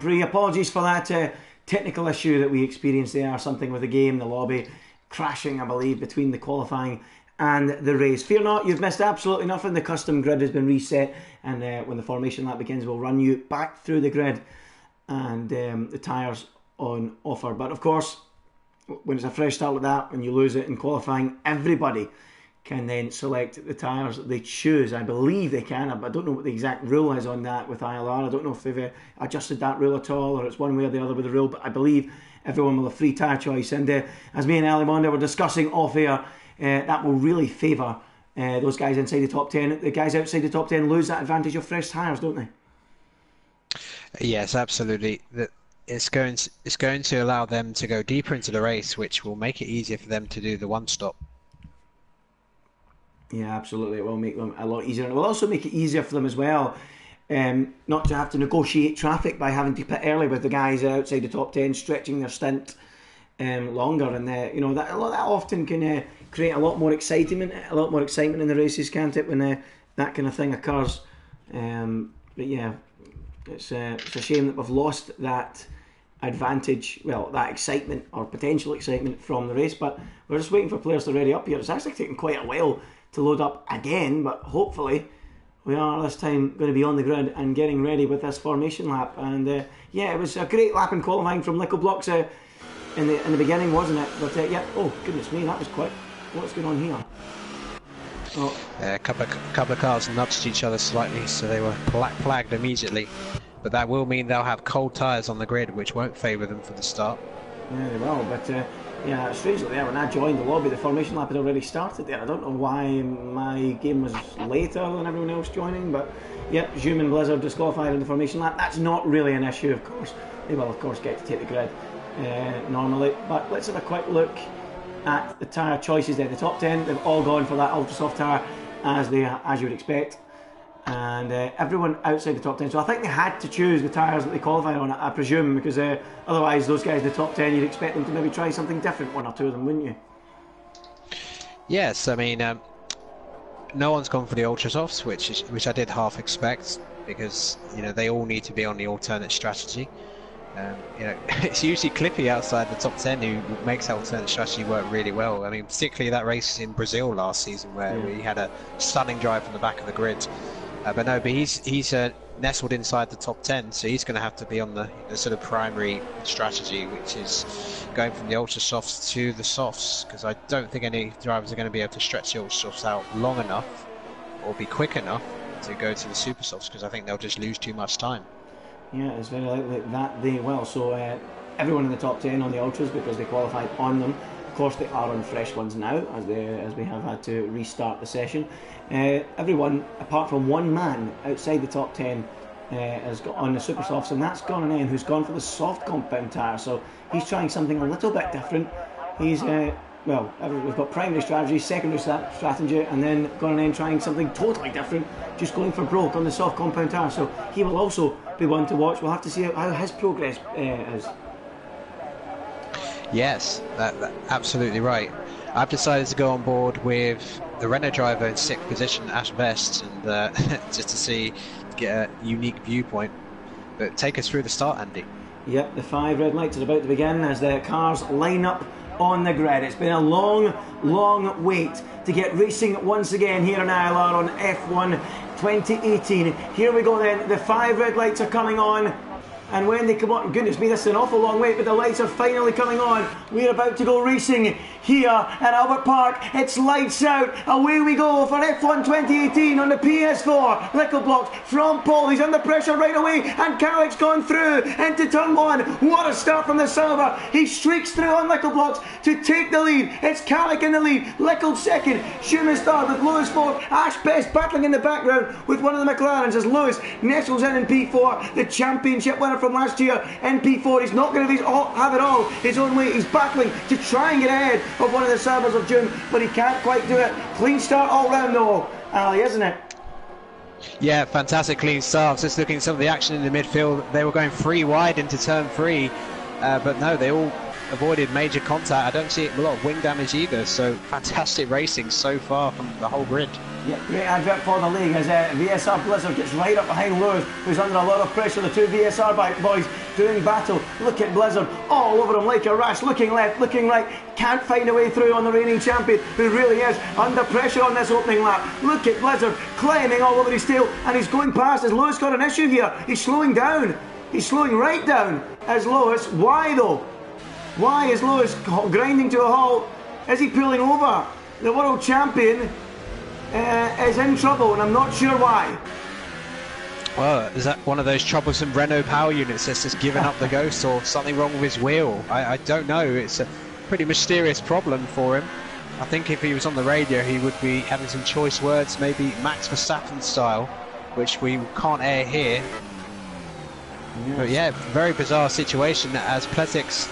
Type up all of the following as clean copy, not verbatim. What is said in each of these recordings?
Prix. Apologies for that technical issue that we experienced there, something with the game, the lobby crashing, I believe, between the qualifying and the race. Fear not, you've missed absolutely nothing. The custom grid has been reset, and when the formation lap begins, we'll run you back through the grid and the tyres on offer. But of course, when it's a fresh start like that, when you lose it in qualifying, everybody can then select the tyres they choose. I believe they can, but I don't know what the exact rule is on that with ILR. I don't know if they've adjusted that rule at all, or it's one way or the other with the rule, but I believe everyone will have free tyre choice. And as me and Ali Monda were discussing off air, that will really favour those guys inside the top 10. The guys outside the top 10 lose that advantage of fresh tyres, don't they? Yes, absolutely. It's going to allow them to go deeper into the race, which will make it easier for them to do the one stop. Yeah, absolutely. It will make them a lot easier. And it will also make it easier for them as well, not to have to negotiate traffic by having to pit early with the guys outside the top 10, stretching their stint longer. And that often can create a lot more excitement in the races, can't it, when that kind of thing occurs. But yeah, it's a shame that we've lost that advantage, that excitement or potential excitement from the race. But we're just waiting for players to ready up here. It's actually taken quite a while to load up again, but hopefully we are this time going to be on the grid and getting ready with this formation lap. And it was a great lap in qualifying from Nickel Blocks in the beginning, wasn't it? But oh goodness me, that was quick. What's going on here? Oh. A couple of cars nudged each other slightly, so they were flagged immediately. But that will mean they'll have cold tyres on the grid, which won't favour them for the start. Yeah, they will, but strangely there, when I joined the lobby, the formation lap had already started there. I don't know why my game was later than everyone else joining, but yep, Zoom and Blizzard disqualified in the formation lap. That's not really an issue, of course. They will, of course, get to take the grid normally. But let's have a quick look at the tyre choices there. The top 10, they've all gone for that ultra soft tyre, as you would expect. And everyone outside the top 10, so I think they had to choose the tyres that they qualified on, I presume, because otherwise those guys in the top 10, you'd expect them to maybe try something different, one or two of them, wouldn't you? Yes, I mean, no one's gone for the ultra softs, which I did half expect, because they all need to be on the alternate strategy. It's usually Clippy outside the top 10 who makes alternate strategy work really well. I mean, particularly that race in Brazil last season where we had a stunning drive from the back of the grid. But he's nestled inside the top 10, so he's going to have to be on the sort of primary strategy, which is going from the ultra softs to the softs, because I don't think any drivers are going to be able to stretch the ultra softs out long enough or be quick enough to go to the super softs, because I think they'll just lose too much time. Yeah, it's very likely that they will. So everyone in the top 10 on the ultras, because they qualified on them. Of course, they are on fresh ones now, as we have had to restart the session. Everyone, apart from one man outside the top 10, has got on the super softs, and that's Gran, who's gone for the soft compound tyre. So he's trying something a little bit different. He's we've got primary strategy, secondary strategy, and then Gran trying something totally different, just going for broke on the soft compound tyre. So he will also be one to watch. We'll have to see how his progress is. Yes, that's absolutely right. I've decided to go on board with the Renault driver in 6th position, Ash Best, and just to get a unique viewpoint. But take us through the start, Andy. Yep, the 5 red lights are about to begin as the cars line up on the grid. It's been a long wait to get racing once again here in ILR on F1 2018. Here we go then, the 5 red lights are coming on. And when they come on, goodness me, this is an awful long wait, but the lights are finally coming on. We're about to go racing here at Albert Park. It's lights out. Away we go for F1 2018 on the PS4. Nickel Blocks from Paul. He's under pressure right away, and Carrick's gone through into turn 1. What a start from the Silver. He streaks through on Nickel Blocks to take the lead. It's Carrick in the lead. Nickel second. Schumann third with Lewis fourth. Ash Best battling in the background with one of the McLarens as Lewis nestles in P4. The championship winner from last year in P4. He's not going to have it all his own way. He's battling to try and get ahead of one of the Sabres of June, but he can't quite do it. Clean start all round though, Ali, isn't it? Yeah, fantastic clean start. Just looking at some of the action in the midfield, they were going 3 wide into turn 3, but no, they all avoided major contact. I don't see a lot of wing damage either, so fantastic racing so far from the whole grid. Yeah, great advert for the league as VSR Blizzard gets right up behind Lewis, who's under a lot of pressure. The two VSR boys doing battle. Look at Blizzard all over him like a rash, looking left, looking right, can't find a way through on the reigning champion, who really is under pressure on this opening lap. Look at Blizzard climbing all over his tail, and he's going past. Has Lewis got an issue here? He's slowing down. He's slowing right down as Lewis. Why though? Why is Lewis grinding to a halt? Is he pulling over? The world champion is in trouble, and I'm not sure why. Well, is that one of those troublesome Renault power units that's just given up the ghost, or something wrong with his wheel? I don't know. It's a pretty mysterious problem for him. I think if he was on the radio, he would be having some choice words, maybe Max Verstappen style, which we can't air here. Yes. But yeah, very bizarre situation as Pletic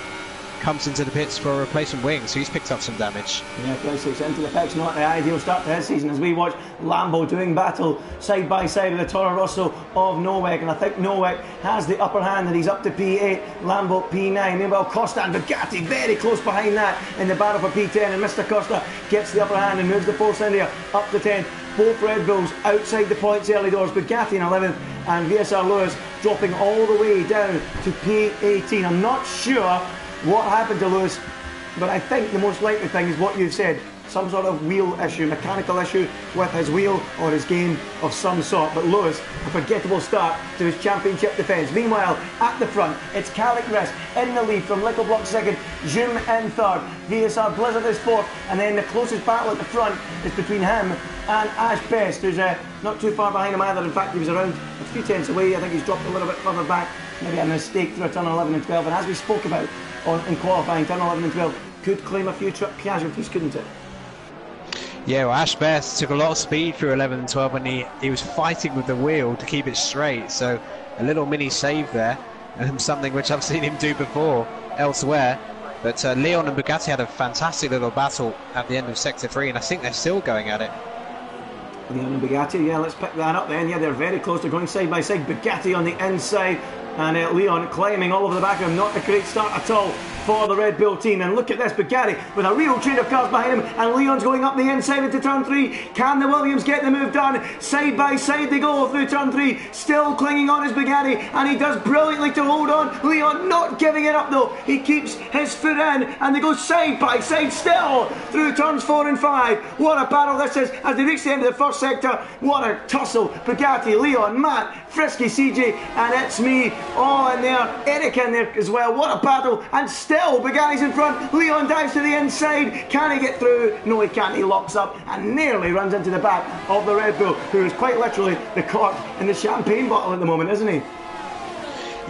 comes into the pits for a replacement wing, so he's picked up some damage. Yeah, Pletic into the pits, not the ideal start to his season, as we watch Lambo doing battle side by side with the Toro Rosso of Nowak, and I think Nowak has the upper hand, and he's up to P8, Lambo P9. Meanwhile, Costa and Bugatti very close behind that in the battle for P10, and Mr. Costa gets the upper hand and moves the Force India up to 10. Both Red Bulls outside the points early doors. Bugatti in 11th, and VSR Lewis dropping all the way down to P18. I'm not sure what happened to Lewis, but I think the most likely thing is what you've said. Some sort of wheel issue, mechanical issue with his wheel or his game of some sort. But Lewis, a forgettable start to his championship defence. Meanwhile, at the front, it's Calic Risk in the lead from Little Block second, Zoom in third, VSR Blizzard is fourth, and then the closest battle at the front is between him and Ash Best, who's not too far behind him either. In fact, he was around a few tenths away. I think he's dropped a little bit further back, maybe a mistake through a turn 11 and 12, and as we spoke about in qualifying, turn 11 and 12 could claim a few casualties, couldn't it? Yeah, well, Ash Best took a lot of speed through 11 and 12 when he was fighting with the wheel to keep it straight, so a little mini save there, something which I've seen him do before elsewhere. But Leon and Bugatti had a fantastic little battle at the end of Sector 3, and I think they're still going at it. Leon and Bugatti, yeah, let's pick that up then. Yeah, they're very close, they're going side by side. Bugatti on the inside, and Leon climbing all over the back of him. Not a great start at all for the Red Bull team. And look at this, Bugatti with a real train of cars behind him, and Leon's going up the inside into turn 3. Can the Williams get the move done? Side by side they go through turn 3, still clinging on his Bugatti, and he does brilliantly to hold on. Leon not giving it up though, he keeps his foot in, and they go side by side still through turns 4 and 5. What a battle this is as they reach the end of the first sector. What a tussle. Bugatti, Leon, Matt, Frisky CJ, and it's me all in there, Eric in there as well. What a battle, and still Bugatti's in front. Leon dives to the inside. Can he get through? No, he can't. He locks up and nearly runs into the back of the Red Bull, who is quite literally the cork in the champagne bottle at the moment, isn't he?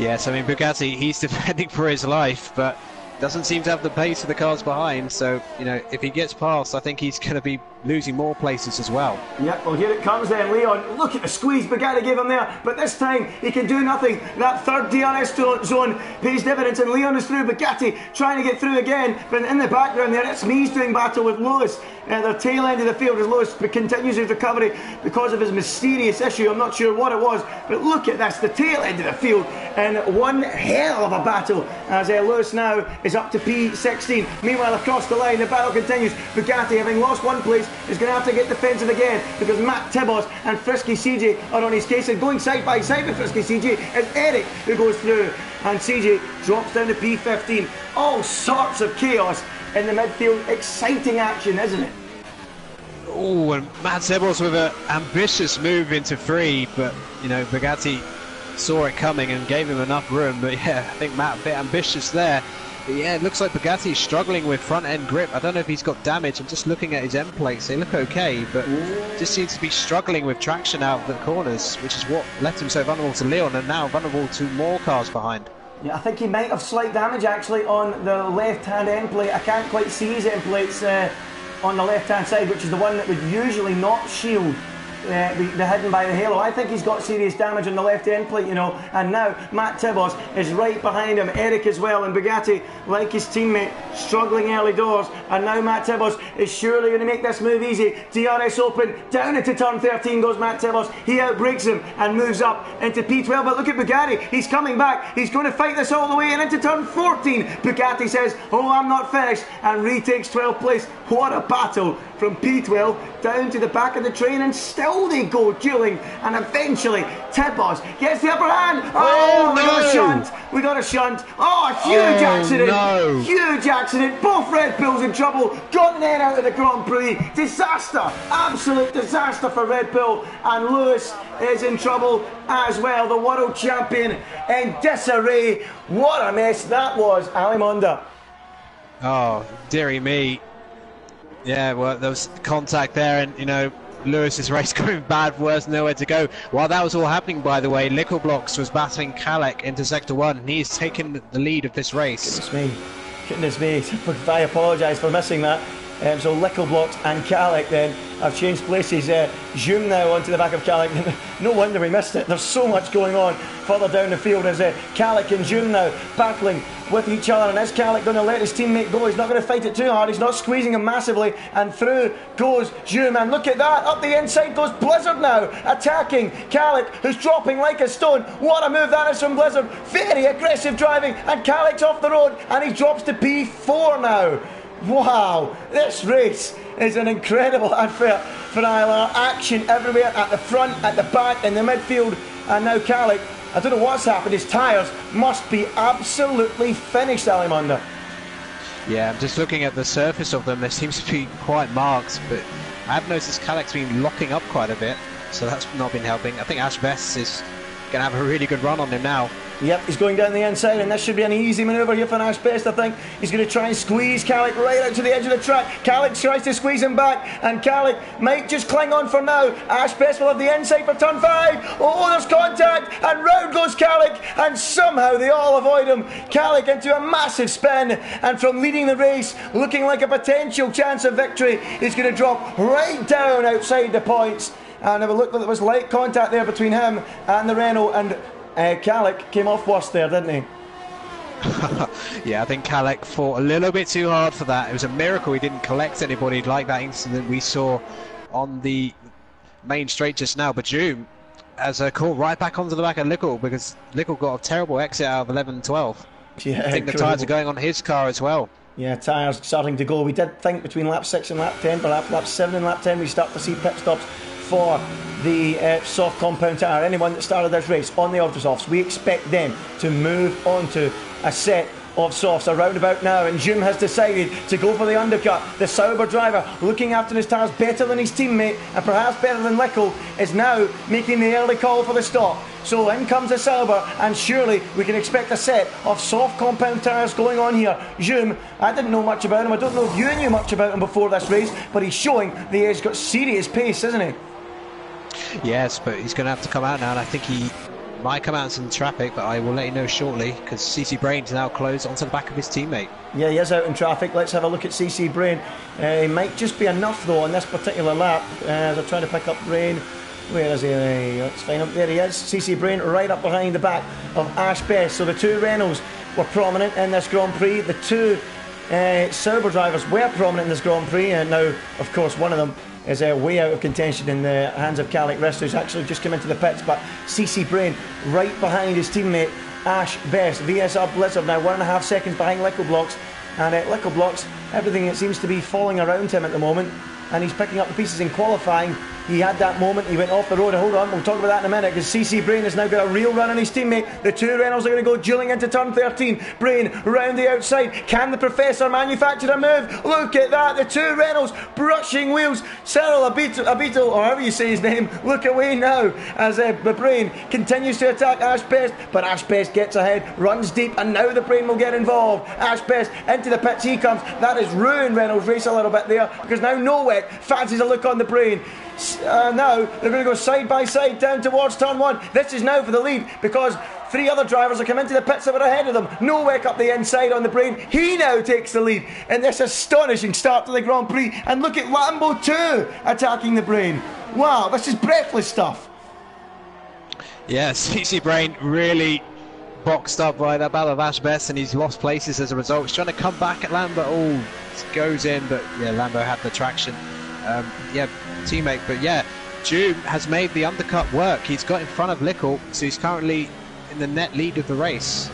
Yes, I mean, Bugatti, he's defending for his life, but doesn't seem to have the pace of the cars behind, so, you know, if he gets past, I think he's going to be losing more places as well. Yep, well, here it comes then, Leon. Look at the squeeze Bugatti gave him there, but this time he can do nothing. That third DRS zone pays dividends, and Leon is through. Bugatti trying to get through again, but in the background there, it's Me's doing battle with Lewis. The tail end of the field as Lewis continues his recovery because of his mysterious issue. I'm not sure what it was, but look at this, the tail end of the field, and one hell of a battle as Lewis now is up to P16. Meanwhile, across the line, the battle continues. Bugatti, having lost one place, is going to have to get defensive again because Matt Tibos and Frisky CJ are on his case, and going side by side with Frisky CJ is Eric, who goes through, and CJ drops down to P15. All sorts of chaos in the midfield. Exciting action, isn't it? Oh, and Matt Tibos with an ambitious move into 3, but, you know, Bugatti saw it coming and gave him enough room. But yeah, I think Matt a bit ambitious there. But yeah, it looks like Bugatti's struggling with front end grip. I don't know if he's got damage. I'm just looking at his end plates. They look okay, but just seems to be struggling with traction out of the corners, which is what left him so vulnerable to Leon, and now vulnerable to more cars behind. Yeah, I think he might have slight damage actually on the left-hand end plate. I can't quite see his end plates on the left-hand side, which is the one that would usually not shield the hidden by the halo. I think he's got serious damage on the left end plate, you know, and now Matt Tibos is right behind him, Eric as well, and Bugatti, like his teammate, struggling early doors, and now Matt Tibos is surely going to make this move easy. DRS open, down into turn 13 goes Matt Tibos. He outbreaks him and moves up into P12, but look at Bugatti, he's coming back, he's going to fight this all the way and into turn 14. Bugatti says, oh, I'm not finished, and retakes 12th place. What a battle from P12 down to the back of the train, and still they go dueling, and eventually Tibos gets the upper hand. Oh, we got a shunt. We got a shunt. Oh, a huge accident. No. Huge accident. Both Red Bulls in trouble. Got then out of the Grand Prix. Disaster. Absolute disaster for Red Bull. And Lewis is in trouble as well. The world champion in disarray. What a mess that was, Alimonda. Oh, dearie me. Yeah, well, there was contact there, and, you know, Lewis's race going bad, worse, nowhere to go. While that was all happening, by the way, Lickleblocks was battling Kalek into Sector 1, and he's taken the lead of this race. Goodness me. I apologise for missing that. So Lickleblocks and Kalek then have changed places. Zoom now onto the back of Kalek. No wonder we missed it. There's so much going on further down the field as Kalek and Zoom now battling with each other. And is Kalek going to let his teammate go? He's not going to fight it too hard. He's not squeezing him massively. And through goes Zoom. And look at that. Up the inside goes Blizzard now, attacking Kalek, who's dropping like a stone. What a move that is from Blizzard. Very aggressive driving. And Kalek's off the road. And he drops to P4 now. Wow, this race is an incredible advert for ILR. Action everywhere, at the front, at the back, in the midfield. And now Kalek, I don't know what's happened, his tyres must be absolutely finished, Alimonda. Yeah, I'm just looking at the surface of them. There seems to be quite marks, but I've noticed Kalek's been locking up quite a bit, so that's not been helping. I think Ash Best is going to have a really good run on him now. Yep, he's going down the inside, and this should be an easy manoeuvre here for Ash Best, I think. He's going to try and squeeze Kalek right out to the edge of the track. Kalek tries to squeeze him back, and Kalek might just cling on for now. Ash Best will have the inside for turn 5. Oh, there's contact, and round goes Kalek, and somehow they all avoid him. Kalek into a massive spin, and from leading the race, looking like a potential chance of victory, he's going to drop right down outside the points. And if it looked like there was light contact there between him and the Renault, and Kalek came off worse there, didn't he? Yeah, I think Kalek fought a little bit too hard for that. It was a miracle he didn't collect anybody like that incident we saw on the main straight just now. But Joom has a call right back onto the back of Lickle, because Lickle got a terrible exit out of 11 and 12. Yeah, I think the tyres are going on his car as well. Yeah, tyres starting to go. We did think between lap 6 and lap 10, perhaps lap 7 and lap 10 we start to see pit stops for the soft compound tyre. Anyone that started this race on the ultra-softs, we expect them to move on to a set of softs around about now, and Zoom has decided to go for the undercut. The Sauber driver, looking after his tyres better than his teammate and perhaps better than Lickle, is now making the early call for the stop. So in comes the Sauber, and surely we can expect a set of soft compound tyres going on here. Zoom, I didn't know much about him. I don't know if you knew much about him before this race, but he's showing that he's got serious pace, isn't he? Yes, but he's going to have to come out now, and I think he might come out in some traffic, but I will let you know shortly, because CC Brain's now closed onto the back of his teammate. Yeah, he is out in traffic. Let's have a look at CC Brain. He might just be enough, though, on this particular lap, as I'm trying to pick up Brain. Where is he? Let's find him. There he is. CC Brain right up behind the back of Ash Best. So the two Renaults were prominent in this Grand Prix. The two Sauber drivers were prominent in this Grand Prix, and now, of course, one of them is way out of contention in the hands of Kalek Rist, who's actually just come into the pits. But CC Brain right behind his teammate Ash Best. VSR Blizzard now 1.5 seconds behind Lickleblocks, and Lickleblocks, everything that seems to be falling around him at the moment, and he's picking up the pieces in qualifying. He had that moment, he went off the road. Hold on, we'll talk about that in a minute, because CC Brain has now got a real run on his teammate. The two Reynolds are going to go dueling into turn 13. Brain round the outside. Can the Professor manufacture a move? Look at that, the two Reynolds brushing wheels. Cyril Abito, or however you say his name, look away now as the Brain continues to attack Ash Best, but Ash Best gets ahead, runs deep, and now the Brain will get involved. Ash Best into the pits he comes. That has ruined Reynolds' race a little bit there, because now Nowek fancies a look on the Brain. Now they're going to go side by side down towards turn 1. This is now for the lead, because three other drivers have come into the pits that were ahead of them. Nowek up the inside on the Brain. He now takes the lead in this astonishing start to the Grand Prix. And look at Lambo 2 attacking the Brain. Wow, this is breathless stuff. Yes, CC Brain really boxed up by that battle of Ash Best, and he's lost places as a result. He's trying to come back at Lambo. Oh, goes in, but yeah, Lambo had the traction. Yeah, teammate, but yeah, Joom has made the undercut work. He's got in front of Lickle, so he's currently in the net lead of the race.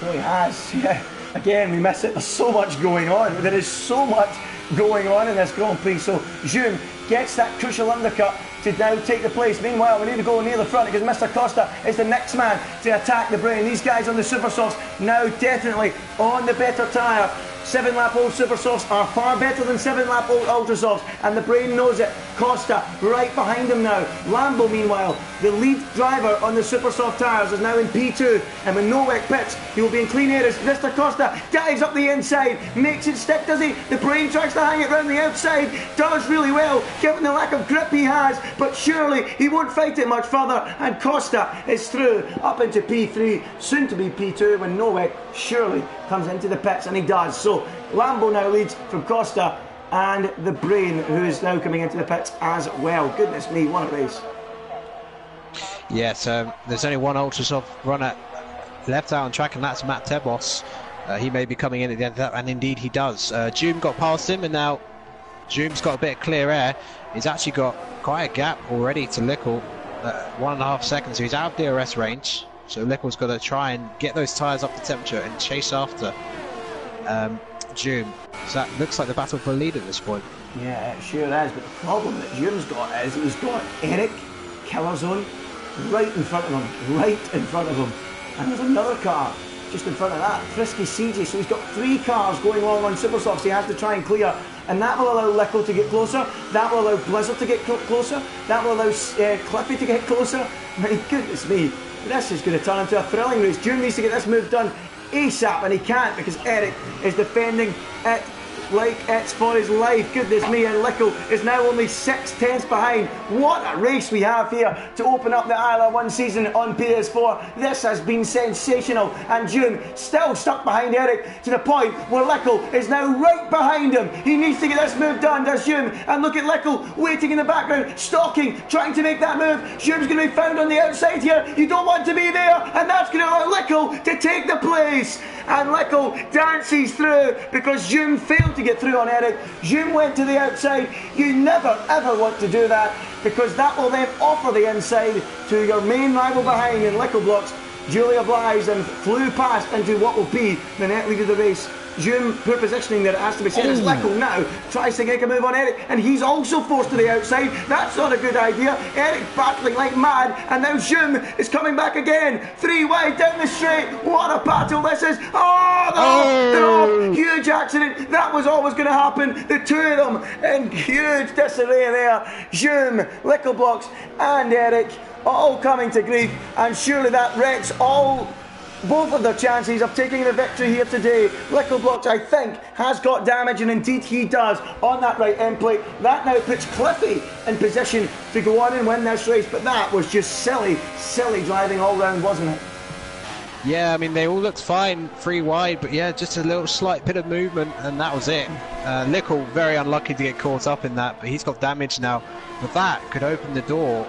Oh, he has, yeah. again, we miss it. There's so much going on. There is so much going on in this Grand Prix. So June gets that crucial undercut to now take the place. Meanwhile, we need to go near the front because Mr. Costa is the next man to attack the Brain. These guys on the Super Softs now definitely on the better tyre. 7-lap-old Super Softs are far better than 7-lap-old Ultra Softs, and the Brain knows it. Costa right behind him now. Lambo, meanwhile, the lead driver on the Super Soft tyres, is now in P2, and with no wet pits, he will be in clean air as Mr. Costa dives up the inside, makes it stick, does he? The Brain tries to hang it round the outside, does really well, given the lack of grip he has, but surely he won't fight it much further, and Costa is through up into P3, soon to be P2, when Nowak surely comes into the pits, and he does. So Lambo now leads from Costa and the Brain, who is now coming into the pits as well. Goodness me, what a race. Yes, there's only one Ultra Soft runner left out on track, and that's Matt Tebos. He may be coming in at the end of that, and indeed he does. Joom got past him, and now Joom's got a bit of clear air. He's actually got quite a gap already to Lickle, 1.5 seconds, so he's out of DRS range. So Lickle's got to try and get those tyres up to temperature and chase after Joom. So that looks like the battle for the lead at this point. Yeah, it sure is, but the problem that Joom's got is he's got Eric, Killerzone, right in front of him, and there's another car just in front of that, Frisky CJ, so he's got 3 cars going along on Super Softs he has to try and clear, and that will allow Lickle to get closer, that will allow Blizzard to get closer, that will allow Cliffy to get closer. My goodness me, this is going to turn into a thrilling race. Joom needs to get this move done ASAP, and he can't because Eric is defending it like it's for his life. Goodness me, and Lickle is now only 6/10 behind. What a race we have here to open up the ILR1 season on PS4. This has been sensational, and Joom still stuck behind Eric to the point where Lickle is now right behind him. He needs to get this move done, does Joom, and look at Lickle waiting in the background, stalking, trying to make that move. Joom's going to be found on the outside here. You don't want to be there, and that's going to allow Lickle to take the place. And Lickle dances through because Joom failed to get through on Eric. Joom went to the outside. You never ever want to do that because that will then offer the inside to your main rival behind, and Lickle blocks duly obliged and flew past into what will be the net lead of the race. Joom, poor positioning there, it has to be said, as Lickle now tries to make a move on Eric, and he's also forced to the outside. That's not a good idea. Eric battling like mad, and now Joom is coming back again. 3 wide down the straight. What a battle this is. Oh, they're off. Huge accident. That was always going to happen. The two of them in huge disarray there. Joom, Lickle blocks, and Eric all coming to grief, and surely that wrecks both of their chances of taking the victory here today. Lickle blocks, I think, has got damage, and indeed he does on that right end plate. That now puts Cliffy in position to go on and win this race, but that was just silly driving all round, wasn't it? Yeah, I mean, they all looked fine, 3 wide, but yeah, just a little slight bit of movement, and that was it. Lickle, very unlucky to get caught up in that, but he's got damage now. But that could open the door.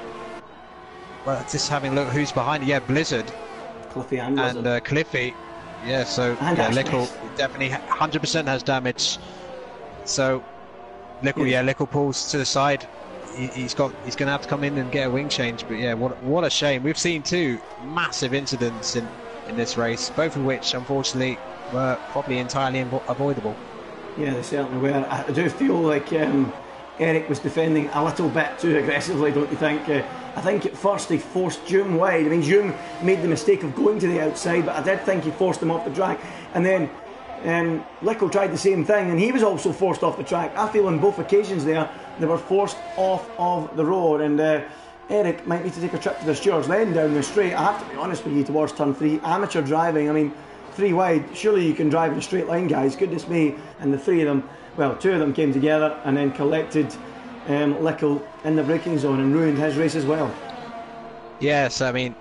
Well, just having a look who's behind it. Yeah, Blizzard. Cliffy and Cliffy, yeah, so yeah, Lickle definitely 100% has damage. So Lickle, yeah, Lickle pulls to the side. He's going to have to come in and get a wing change. But yeah, what a shame. We've seen 2 massive incidents in this race, both of which unfortunately were probably entirely avoidable. Yeah, they certainly were. I do feel like Eric was defending a little bit too aggressively, don't you think? I think at first he forced Joom wide. I mean, Joom made the mistake of going to the outside, but I did think he forced him off the track. And then Lickle tried the same thing, and he was also forced off the track. I feel on both occasions there, they were forced off of the road, and Eric might need to take a trip to the Stewards Lane down the straight. I have to be honest with you, towards turn 3. Amateur driving, I mean, 3 wide, surely you can drive in a straight line, guys, goodness me. And the 3 of them, well, 2 of them came together and then collected Lickle in the braking zone and ruined his race as well. Yes, I mean,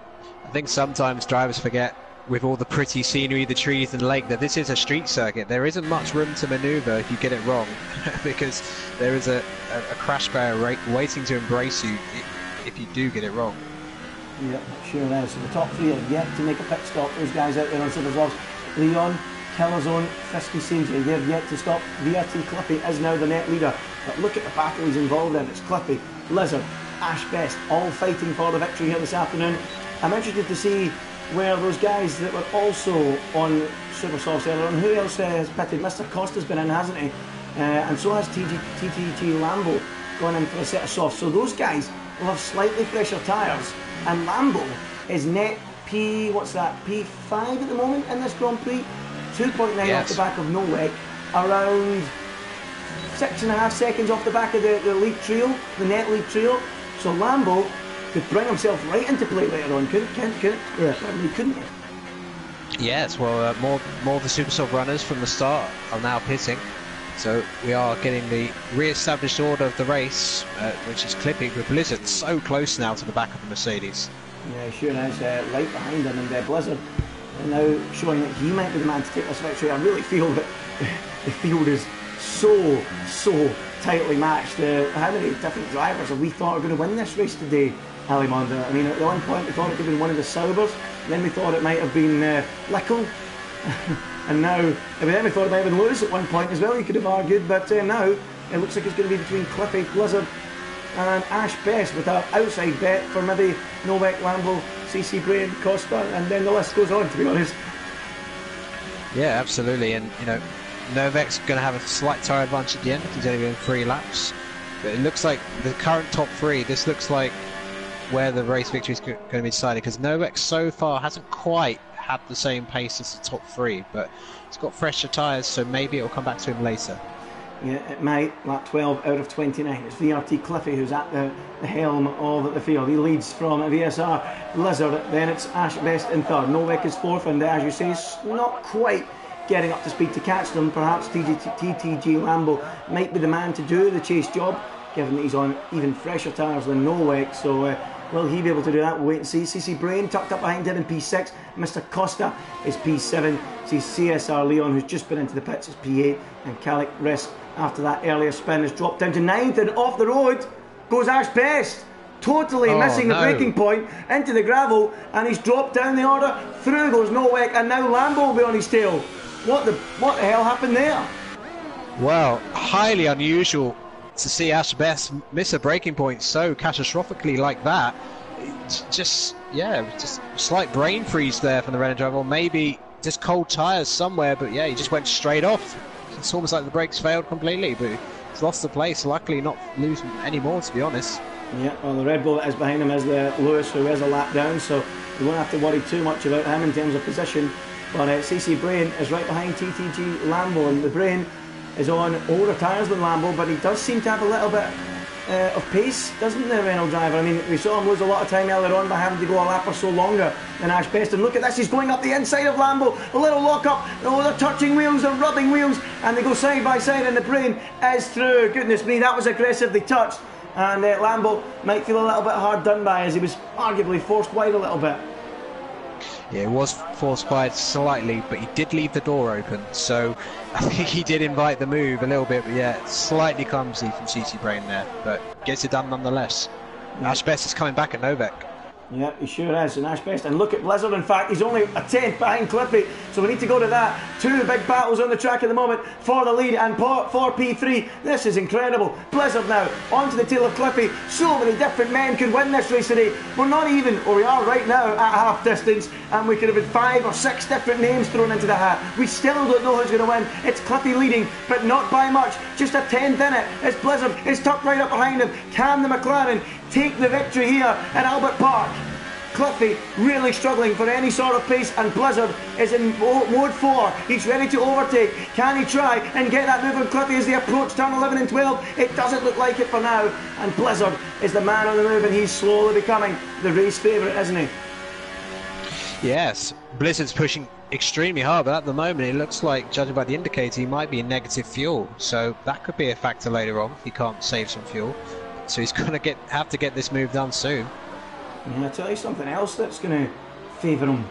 I think sometimes drivers forget, with all the pretty scenery, the trees and the lake, that this is a street circuit. There isn't much room to manoeuvre if you get it wrong, because there is a crash barrier waiting to embrace you if you do get it wrong. Yep, sure is. So the top 3 have yet to make a pit stop. Those guys out there on Super Vlogs. Leon, Killerzone, Frisky CJ, they've yet to stop. VRT Cliffy is now the net leader. But look at the battle he's involved in. It's Cliffy, Blizzard, Ash Best, all fighting for the victory here this afternoon. I'm interested to see where those guys that were also on super softs earlier on. Who else has pitted? Mr. Costa's been in, hasn't he? And so has TTG Lambo gone in for a set of softs. So those guys will have slightly fresher tyres. And Lambo is net what's that, P5 at the moment in this Grand Prix? 2.9 off the back of Nowek, around 6.5 seconds off the back of the lead trio, the net lead trio. So Lambo could bring himself right into play later on, couldn't he? Yes, well, more of the super soft runners from the start are now pitting. So we are getting the re-established order of the race, which is Clippy, with Blizzard so close now to the back of the Mercedes. Yeah, sure is, right behind him, and Blizzard now showing that he might be the man to take this victory. I really feel that the field is so tightly matched. How many different drivers have we thought are going to win this race today, Ali Mondo? I mean, at one point we thought it could have been one of the Saubers, then we thought it might have been Lickel, and now then we thought it might have been Lewis at one point as well, you could have argued, but now it looks like it's going to be between Cliffy, Blizzard and Ash Best, with an outside bet for maybe Novak, Lambo, CC Brain, Costa, and then the list goes on, to be honest. Yeah, absolutely, and you know, Novak's going to have a slight tyre advantage at the end. He's only doing 3 laps, but it looks like the current top 3, this looks like where the race victory is going to be decided, because Novak so far hasn't quite had the same pace as the top 3, but he's got fresher tyres, so maybe it'll come back to him later. Yeah, it might. Lap 12 out of 29. It's VRT Cliffy who's at the helm of the field. He leads from VSR Blizzard. Then it's Ash Best in third. Novak is fourth, and as you say, it's not quite getting up to speed to catch them. Perhaps TTG Lambo might be the man to do the chase job, given that he's on even fresher tyres than Novak. So will he be able to do that? We'll wait and see. CC Brain tucked up behind him in P6. Mr. Costa is P7. See CSR Leon, who's just been into the pits, is P8. And Calic Risk, after that earlier spin, has dropped down to 9th, and off the road goes Ash Best, totally missing the braking point into the gravel, and he's dropped down the order. Through goes Nowek, and now Lambo will be on his tail. What the hell happened there? Well, highly unusual to see Ash Best miss a braking point so catastrophically like that. Just slight brain freeze there from the Renault driver, or maybe just cold tyres somewhere, but yeah, he just went straight off. It's almost like the brakes failed completely, but he's lost the place. Luckily not losing any more, to be honest. Yeah, well, the Red Bull that is behind him is the Lewis, who is a lap down, so you won't have to worry too much about him in terms of position. But CC Brain is right behind TTG Lambo, and the Brain is on older tyres than Lambo, but he does seem to have a little bit of pace, doesn't the Renault driver? I mean, we saw him lose a lot of time earlier on by having to go a lap or so longer than Ash Best. And look at this, he's going up the inside of Lambo, a little lock up, oh, they're touching wheels, they're rubbing wheels, and they go side by side, and the Brain is through. Goodness me, that was aggressively touched, and Lambo might feel a little bit hard done by, as he was arguably forced wide a little bit. Yeah, it was forced wide slightly, but he did leave the door open, so I think he did invite the move a little bit, but yeah, slightly clumsy from CC Brain there, but gets it done nonetheless. Yeah. Ash Best is coming back at Novak. Yeah, he sure is, and Ash Best, and look at Blizzard, in fact, he's only a 10th behind Clippy, so we need to go to that. 2 big battles on the track at the moment for the lead and for P3. This is incredible. Blizzard now onto the tail of Clippy. So many different men could win this race today. We're not even, or we are right now, at half distance, and we could have had 5 or 6 different names thrown into the hat. We still don't know who's going to win. It's Clippy leading, but not by much. Just a 10th in it. It's Blizzard. It's tucked right up behind him. Can the McLaren take the victory here at Albert Park? Cliffy really struggling for any sort of pace, and Blizzard is in mode 4. He's ready to overtake. Can he try and get that move on Cliffy as they approach turn 11 and 12? It doesn't look like it for now, and Blizzard is the man on the move, and he's slowly becoming the race favourite, isn't he? Yes, Blizzard's pushing extremely hard, but at the moment it looks like, judging by the indicator, he might be in negative fuel, so that could be a factor later on if he can't save some fuel. So he's going to have to get this move done soon. I'll tell you something else that's going to favour him.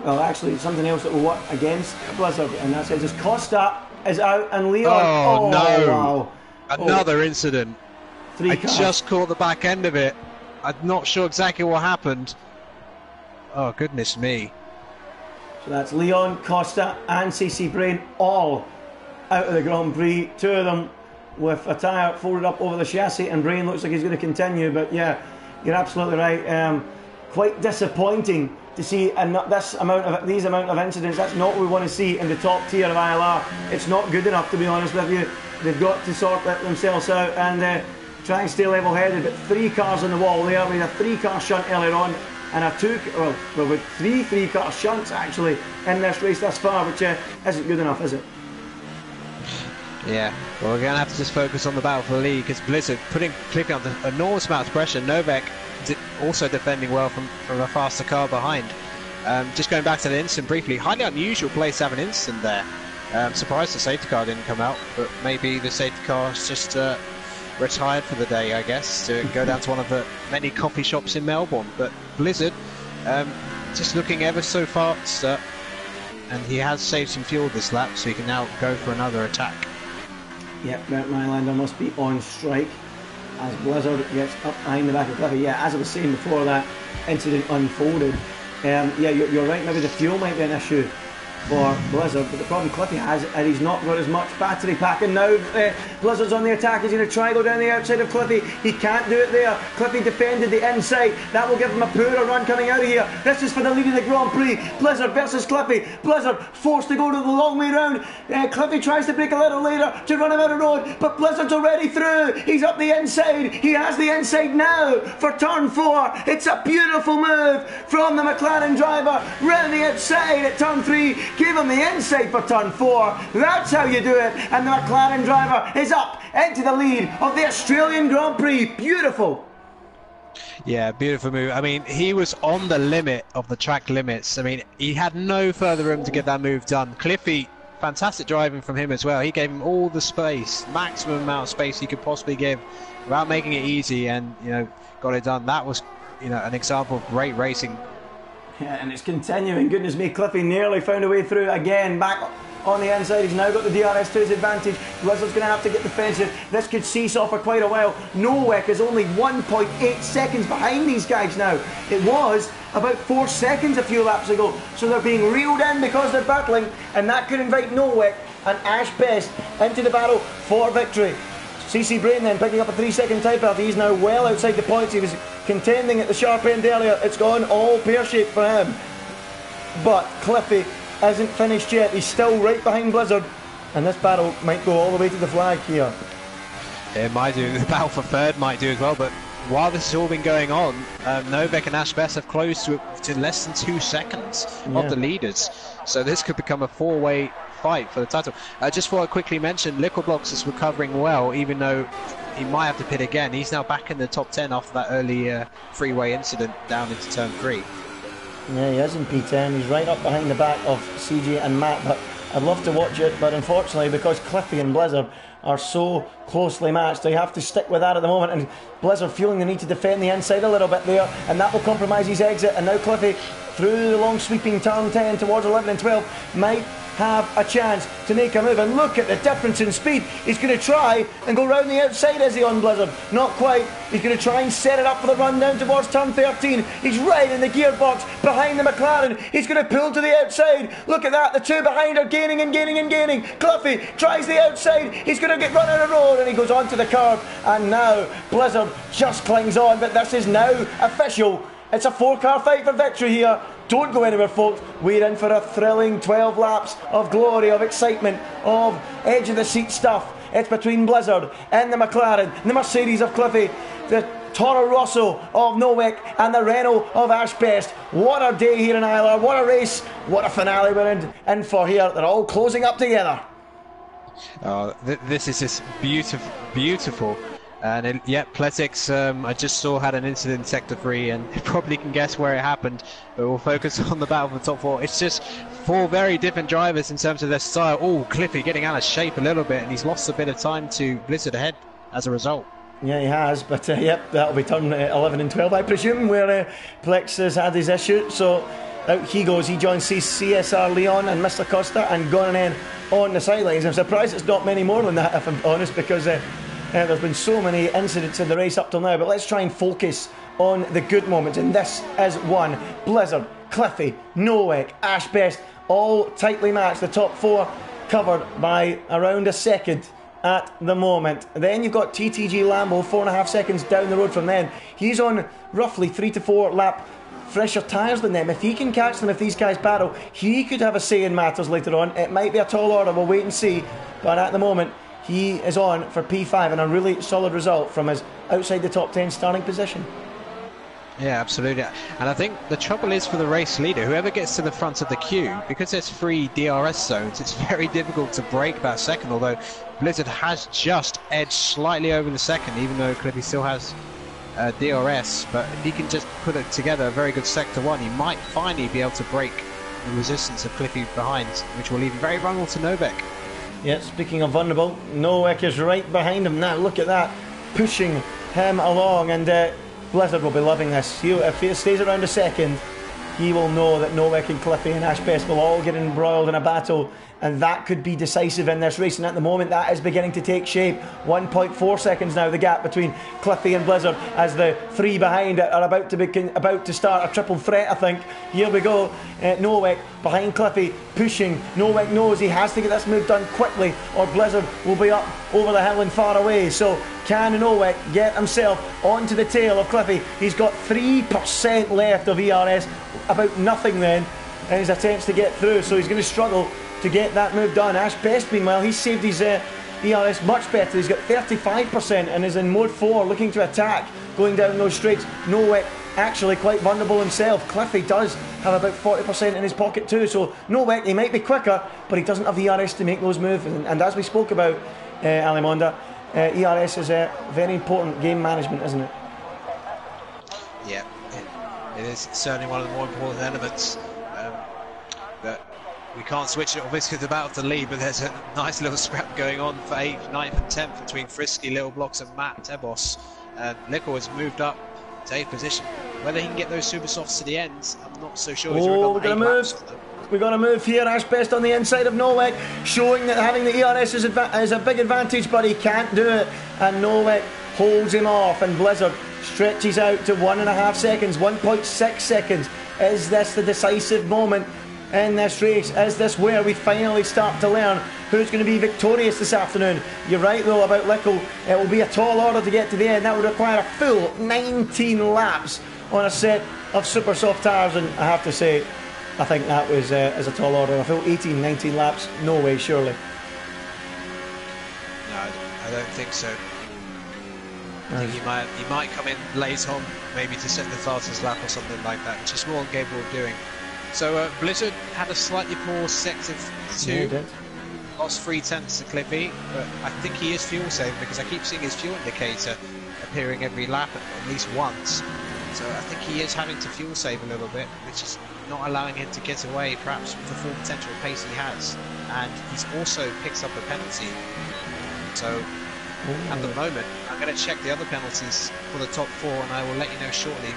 Well, actually, something else that will work against Blizzard, and that's it. Just Costa is out, and Leon. Oh no! Wow. Another incident. I just caught the back end of it. I'm not sure exactly what happened. Oh goodness me! So that's Leon, Costa, and CC Brain all out of the Grand Prix. 2 of them with a tyre folded up over the chassis, and Brain looks like he's going to continue. But yeah, you're absolutely right. Quite disappointing to see these amount of incidents. That's not what we want to see in the top tier of ILR. It's not good enough, to be honest with you. They've got to sort themselves out and try and stay level-headed. But 3 cars on the wall there. We had a 3-car shunt earlier on, and with 3 3-car shunts actually in this race thus far, which isn't good enough, is it? Yeah, well, we're going to have to just focus on the battle for the lead, because Blizzard putting Clippy under enormous amount of pressure. Novak also defending well from a faster car behind. Just going back to the incident briefly, highly unusual place to have an incident there. Surprised the safety car didn't come out, but maybe the safety car's just retired for the day, I guess, to go down to one of the many coffee shops in Melbourne. But Blizzard just looking ever so faster, and he has saved some fuel this lap, so he can now go for another attack. Yep, Bert Mylander must be on strike as Blizzard gets up behind the back of Cliffy. Yeah, as I was saying before that incident unfolded, yeah, you're right, maybe the fuel might be an issue for Blizzard, but the problem Cliffy has, and he's not got as much battery pack, and now Blizzard's on the attack. He's going to try go down the outside of Cliffy. He can't do it there. Cliffy defended the inside. That will give him a poorer run coming out of here. This is for the lead of the Grand Prix. Blizzard versus Cliffy. Blizzard forced to go to the long way round. Cliffy tries to break a little later to run him out of road, but Blizzard's already through. He's up the inside. He has the inside now for turn 4. It's a beautiful move from the McLaren driver round the outside at turn 3. Gave him the inside for turn 4. That's how you do it. And the McLaren driver is up into the lead of the Australian Grand Prix. Beautiful. Yeah, beautiful move. I mean, he was on the limit of the track limits. I mean, he had no further room to get that move done. Cliffy, fantastic driving from him as well. He gave him all the space, maximum amount of space he could possibly give without making it easy, and, you know, got it done. That was, you know, an example of great racing. Yeah, and it's continuing. Goodness me, Cliffy nearly found a way through again, back on the inside. He's now got the DRS to his advantage. Blizzard's going to have to get defensive. This could seesaw for quite a while. Nowek is only 1.8 seconds behind these guys now. It was about 4 seconds a few laps ago. So they're being reeled in because they're battling, and that could invite Nowek and Ash Best into the battle for victory. CC Brain then picking up a 3-second time penalty. He's now well outside the points. He was contending at the sharp end earlier. It's gone all pear-shaped for him. But Cliffy isn't finished yet. He's still right behind Blizzard, and this battle might go all the way to the flag here. It might do. The battle for third might do as well, but while this has all been going on, Novak and Ash Best have closed to less than 2 seconds of the leaders. So this could become a 4-way fight for the title. Just for I quickly mention, Liquid Blocks is recovering well, even though he might have to pit again. He's now back in the top 10 after that early freeway incident down into turn 3. Yeah, he is in P10. He's right up behind the back of CJ and Matt, but I'd love to watch it, but unfortunately, because Cliffy and Blizzard are so closely matched, they have to stick with that at the moment, and Blizzard feeling the need to defend the inside a little bit there, and that will compromise his exit. And now Cliffy, through the long sweeping turn 10 towards 11 and 12, might have a chance to make a move. And look at the difference in speed. He's going to try and go round the outside, is he, on Blizzard? Not quite. He's going to try and set it up for the run down towards turn 13. He's right in the gearbox behind the McLaren. He's going to pull to the outside. Look at that. The two behind are gaining and gaining and gaining. Cliffy tries the outside. He's going to get run out of road, and he goes onto the curb. And now Blizzard just clings on, but this is now official. It's a 4-car fight for victory here. Don't go anywhere, folks. We're in for a thrilling 12 laps of glory, of excitement, of edge of the seat stuff. It's between Blizzard and the McLaren, the Mercedes of Cliffy, the Toro Rosso of Nowek, and the Renault of Ash Best. What a day here in ILR. What a race. What a finale we're in for here. They're all closing up together. This is just beautiful, beautiful. And Pletix, I just saw, had an incident in Sector 3, and you probably can guess where it happened, but we'll focus on the battle for the top 4. It's just 4 very different drivers in terms of their style. Oh, Cliffy getting out of shape a little bit, and he's lost a bit of time to Blizzard ahead as a result. Yeah, he has, but that'll be turn 11 and 12, I presume, where Plex has had his issue. So out he goes. He joins CSR Leon and Mr. Costa and gone in on the sidelines. I'm surprised it's not many more than that, if I'm honest, because there's been so many incidents in the race up till now, but let's try and focus on the good moments, and this is one. Blizzard, Cliffy, Nowek, Ash Best, all tightly matched. The top 4 covered by around a second at the moment. Then you've got TTG Lambo 4.5 seconds down the road from then. He's on roughly 3 to 4 lap fresher tyres than them. If he can catch them, if these guys battle, he could have a say in matters later on. It might be a tall order, we'll wait and see. But at the moment, he is on for P5 and a really solid result from his outside the top 10 starting position. Yeah, absolutely. And I think the trouble is for the race leader, whoever gets to the front of the queue, because there's 3 DRS zones, it's very difficult to break that second, although Blizzard has just edged slightly over the second, even though Clippy still has DRS. But if he can just put it together a very good sector 1, he might finally be able to break the resistance of Clippy behind, which will leave him very vulnerable to Novak. Yeah, speaking of vulnerable, Nowak is right behind him now. Look at that, pushing him along, and Blizzard will be loving this. If he stays around a second, he will know that Nowak and Cliffy and Ash Best will all get embroiled in a battle, and that could be decisive in this race. And at the moment, that is beginning to take shape. 1.4 seconds now, the gap between Cliffy and Blizzard, as the 3 behind are about to start a triple threat, I think. Here we go. Nowak behind Cliffy, pushing. Nowak knows he has to get this move done quickly, or Blizzard will be up over the hill and far away. So can Nowak get himself onto the tail of Cliffy? He's got 3% left of ERS, about nothing then, in his attempts to get through, so he's going to struggle to get that move done. Ash Best, meanwhile, he's saved his ERS much better. He's got 35% and is in mode 4, looking to attack, going down those straights. Nowak actually quite vulnerable himself. Cliffy does have about 40% in his pocket too, so Nowak, he might be quicker, but he doesn't have the ERS to make those moves. And as we spoke about, Alimonda, ERS is very important game management, isn't it? Yeah, it is certainly one of the more important elements. But we can't switch it obviously to the battle to lead, but there's a nice little scrap going on for 8th, 9th and 10th between Frisky, Little Blocks and Matt Tebos. Lickle has moved up to 8th position. Whether he can get those super softs to the end, I'm not so sure. We're going to move. We're going to move here. Ash Best on the inside of Nowak, showing that having the ERS is a big advantage, but he can't do it. And Nowak holds him off, and Blizzard stretches out to 1.5 seconds, 1.6 seconds. Is this the decisive moment in this race? Is this where we finally start to learn who's going to be victorious this afternoon? You're right though about Lickle. It will be a tall order to get to the end. That would require a full 19 laps on a set of super soft tyres, and I have to say, I think that was as a tall order. A full 18, 19 laps, no way, surely. No, I don't think so. I think he might come in late on, maybe to set the fastest lap or something like that, which is more than capable of doing. So Blizzard had a slightly poor sector 2, lost 0.3 to Cliffy, but I think he is fuel saving because I keep seeing his fuel indicator appearing every lap at least once. So I think he is having to fuel save a little bit, which is not allowing him to get away perhaps with the full potential pace he has. And he's also picked up a penalty. So at the moment, I'm going to check the other penalties for the top 4, and I will let you know shortly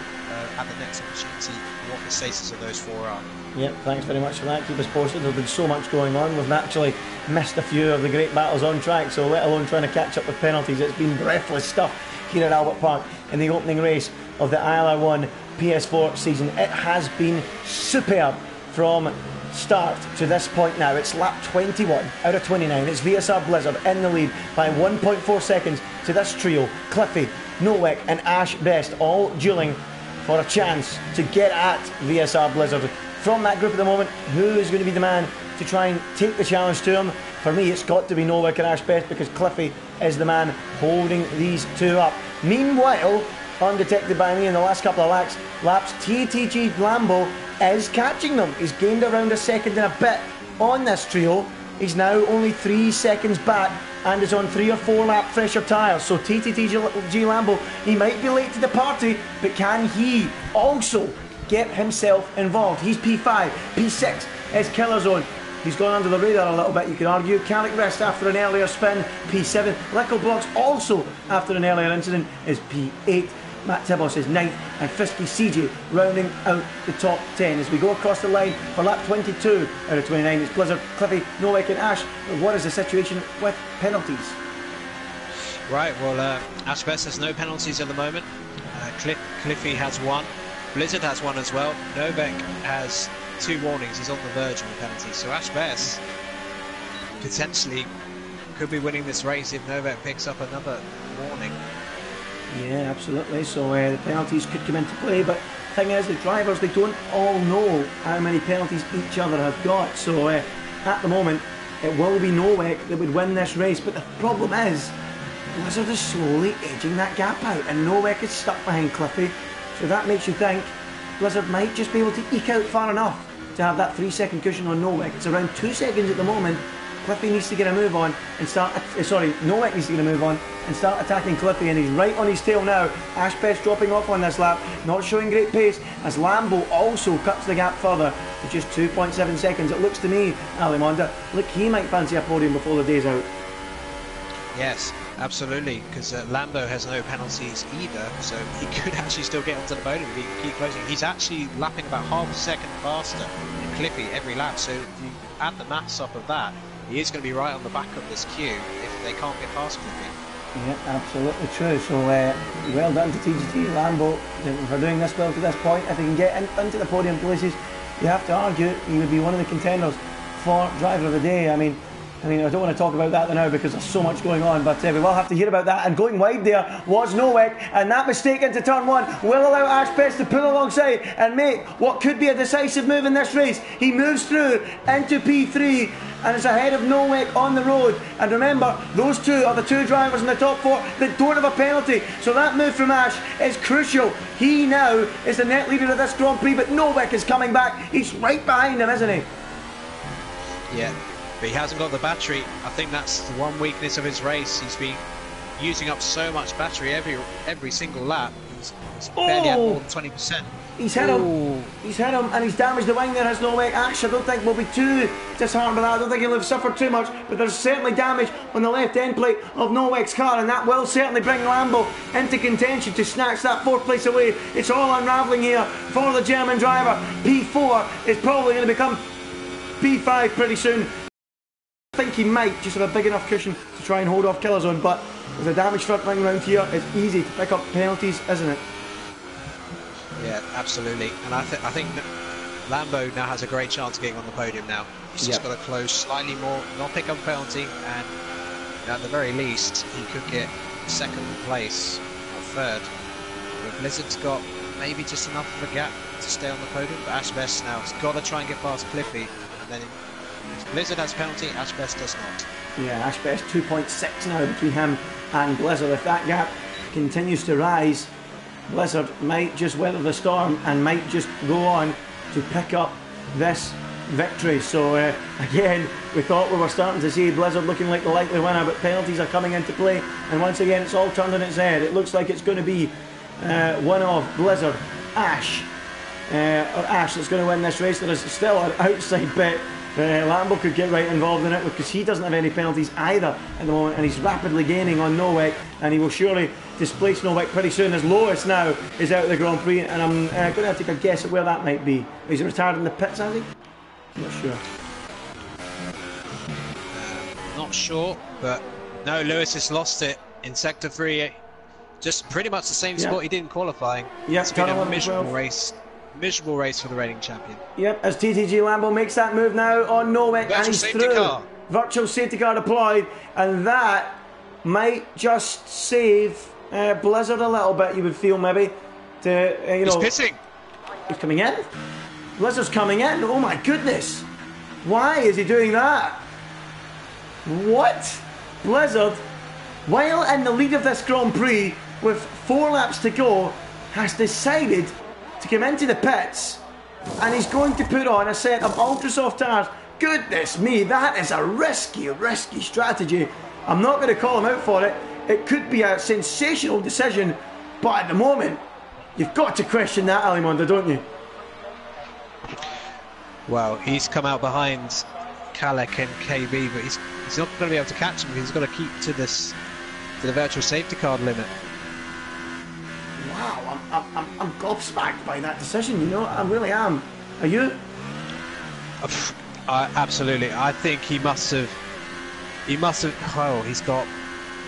at the next opportunity what the status of those 4 are. Yep, thanks very much for that. Keep us posted. There's been so much going on. We've actually missed a few of the great battles on track, so let alone trying to catch up with penalties. It's been breathless stuff here at Albert Park in the opening race of the ILR1 PS4 season. It has been superb from start to this point now. It's lap 21 out of 29. It's VSR Blizzard in the lead by 1.4 seconds to this trio: Cliffy, Nowak and Ash Best, all dueling for a chance to get at VSR Blizzard. From that group at the moment, who is going to be the man to try and take the challenge to him? For me, it's got to be Nowak and Ash Best, because Cliffy is the man holding these two up. Meanwhile, undetected by me in the last couple of laps, TTG Lambo is catching them. He's gained around a second and a bit on this trio. He's now only 3 seconds back and is on 3 or 4 lap fresher tyres. So TTG Lambo, he might be late to the party, but can he also get himself involved? He's P5, P6 is Killer Zone. He's gone under the radar a little bit, you could argue. Carrick Rest after an earlier spin, P7. Lickle Blocks also after an earlier incident is P8. Matt Tebos is 9th, and Frisky CJ rounding out the top 10. As we go across the line for lap 22 out of 29, it's Blizzard, Cliffy, Nowak and Ash. What is the situation with penalties? Right, well, Ash Best has no penalties at the moment. Cliffy has 1. Blizzard has 1 as well. Novak has 2 warnings. He's on the verge of a penalty. So Ash Best potentially could be winning this race if Novak picks up another warning. Yeah, absolutely. So the penalties could come into play, but thing is, the drivers, they don't all know how many penalties each other have got. So at the moment, it will be Nowak that would win this race. But the problem is, Blizzard is slowly edging that gap out, and Nowak is stuck behind Cliffy. So that makes you think Blizzard might just be able to eke out far enough to have that 3-second cushion on Nowak. It's around 2 seconds at the moment. Cliffy needs to get a move on and start. Nowak needs to get a move on and start attacking Cliffy, and he's right on his tail now. Ashbest dropping off on this lap, not showing great pace, as Lambo also cuts the gap further to just 2.7 seconds. It looks to me, Alimonda, look, he might fancy a podium before the day's out. Yes, absolutely, because Lambo has no penalties either, so he could actually still get onto the podium if he can keep closing. He's actually lapping about half a second faster than Cliffy every lap, so if you add the maths up of that, he is going to be right on the back of this queue if they can't get past Cliffy. Yeah, absolutely true. So well done to TGT Lambo for doing this well to this point. If he can get into the podium places, you have to argue he would be one of the contenders for driver of the day. I mean, I don't want to talk about that now because there's so much going on, but we will have to hear about that. And going wide there was Nowak, and that mistake into turn one will allow Ashbest to pull alongside and make what could be a decisive move in this race. He moves through into P3 and is ahead of Nowak on the road. And remember, those two are the two drivers in the top four that don't have a penalty. So that move from Ash is crucial. He now is the net leader of this Grand Prix, but Nowak is coming back. He's right behind him, isn't he? Yeah. But he hasn't got the battery. I think that's the one weakness of his race. He's been using up so much battery every single lap. He's barely at more than 20%. He's hit him. He's hit him, and he's damaged the wing there, has Nowak. Ash, I don't think we'll be too disheartened by that. I don't think he'll have suffered too much, but there's certainly damage on the left end plate of Nowak's car, and that will certainly bring Lambo into contention to snatch that 4th place away. It's all unravelling here for the German driver. P4 is probably going to become P5 pretty soon. I think he might just have a big enough cushion to try and hold off Killerzone, but with a damaged front wing around here, it's easy to pick up penalties, isn't it? Yeah, absolutely. And I think that Lambo now has a great chance of getting on the podium now. He's just got to close slightly more, not pick up a penalty, and at the very least, he could get 2nd place or 3rd. But Blizzard's got maybe just enough of a gap to stay on the podium, but Ashbest now has got to try and get past Cliffy, and then if Blizzard has penalty, Ashbest does not. Yeah, Ashbest 2.6 now between him and Blizzard. If that gap continues to rise, Blizzard might just weather the storm and might just go on to pick up this victory. So again, we thought we were starting to see Blizzard looking like the likely winner, but penalties are coming into play, and once again it's all turned on its head. It looks like it's going to be one of Blizzard, Ash, or Ash that's going to win this race. There is still an outside bet. Lambo could get right involved in it because he doesn't have any penalties either at the moment, and he's rapidly gaining on Nowak, and he will surely displace Nowak pretty soon as Lewis now is out of the Grand Prix, and I'm going to have to take a guess at where that might be. He's retired in the pits, has he? I'm not sure. Not sure, but no, Lewis has lost it in Sector 3. Just pretty much the same spot he did in qualifying. Yeah, it's been a miserable race. Miserable race for the reigning champion. Yep, as TTG Lambo makes that move now on Nowak, and he's through. Car. Virtual safety car deployed, and that might just save Blizzard a little bit, you would feel, maybe. To He's pissing. He's coming in. Blizzard's coming in. Oh my goodness! Why is he doing that? What? Blizzard, while in the lead of this Grand Prix with 4 laps to go, has decided to come into the pits, and he's going to put on a set of ultra soft tires. Goodness me, that is a risky strategy. I'm not going to call him out for it. It could be a sensational decision, but at the moment, you've got to question that, Alimonda, don't you? Well, he's come out behind Kalek and KB, but he's not going to be able to catch him. He's got to keep to the virtual safety car limit. Wow, I'm gobsmacked by that decision, you know, I really am. Are you? Absolutely. I think he must have, well, he's got,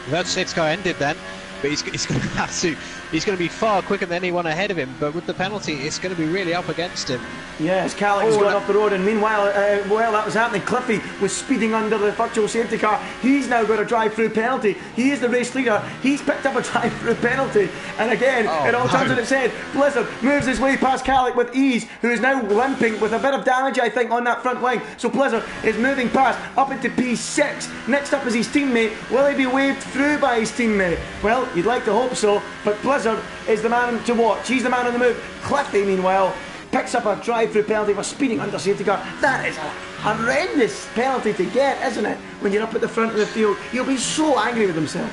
the virtual safety car ended then, but he's going to have to. He's going to be far quicker than anyone ahead of him. But with the penalty, it's going to be really up against him. Yes, Calix going up the road, and meanwhile, while that was happening, Cliffy was speeding under the virtual safety car. He's now got a drive-through penalty. He is the race leader. He's picked up a drive-through penalty, and again, it all turns on its head. Blizzard moves his way past Calix with ease, who is now limping with a bit of damage, I think, on that front wing. So Blizzard is moving past up into P6. Next up is his teammate. Will he be waved through by his teammate? Well, you'd like to hope so, but Blizzard is the man to watch. He's the man on the move. Cliffy, meanwhile, picks up a drive-through penalty for speeding under safety car. That is a horrendous penalty to get, isn't it? When you're up at the front of the field, he'll be so angry with himself.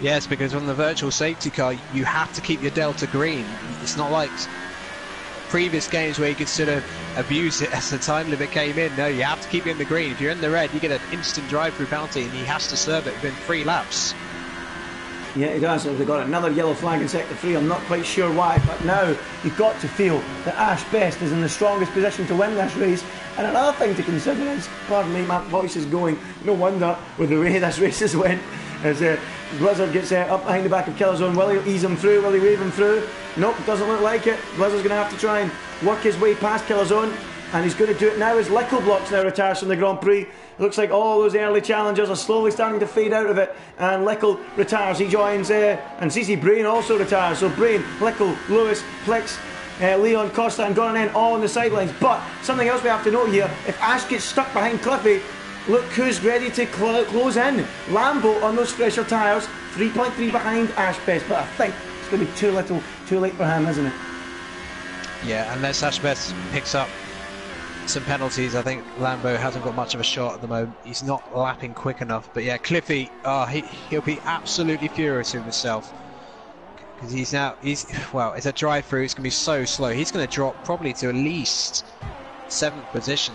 Yes, because on the virtual safety car, you have to keep your delta green. It's not like previous games where you could sort of abuse it as the time limit came in. No, you have to keep it in the green. If you're in the red, you get an instant drive-through penalty, and he has to serve it within 3 laps. Yeah, he does. They've got another yellow flag in sector 3. I'm not quite sure why, but now you've got to feel that Ash Best is in the strongest position to win this race. And another thing to consider is, pardon me, my voice is going. No wonder with the way this race has went. As Blizzard gets up behind the back of Killzone, will he ease him through? Will he wave him through? Nope, doesn't look like it. Blizzard's going to have to try and work his way past Killzone, and he's going to do it now as Lickleblocks now retires from the Grand Prix. It looks like all those early challengers are slowly starting to fade out of it, and Lickle retires. He joins, and CC Brain also retires. So Brain, Lickle, Lewis, Plex, Leon, Costa and Gran all on the sidelines. But something else we have to note here, if Ash gets stuck behind Cliffy, look who's ready to close in. Lambo on those fresher tyres, 3.3 behind Ash Best, but I think it's going to be too late for him, isn't it? Yeah, unless Ash Best picks up some penalties, I think Lambo hasn't got much of a shot at the moment. He's not lapping quick enough. But yeah, Cliffy, he'll be absolutely furious with himself, because well, it's a drive-through. It's going to be so slow. He's going to drop probably to at least 7th position.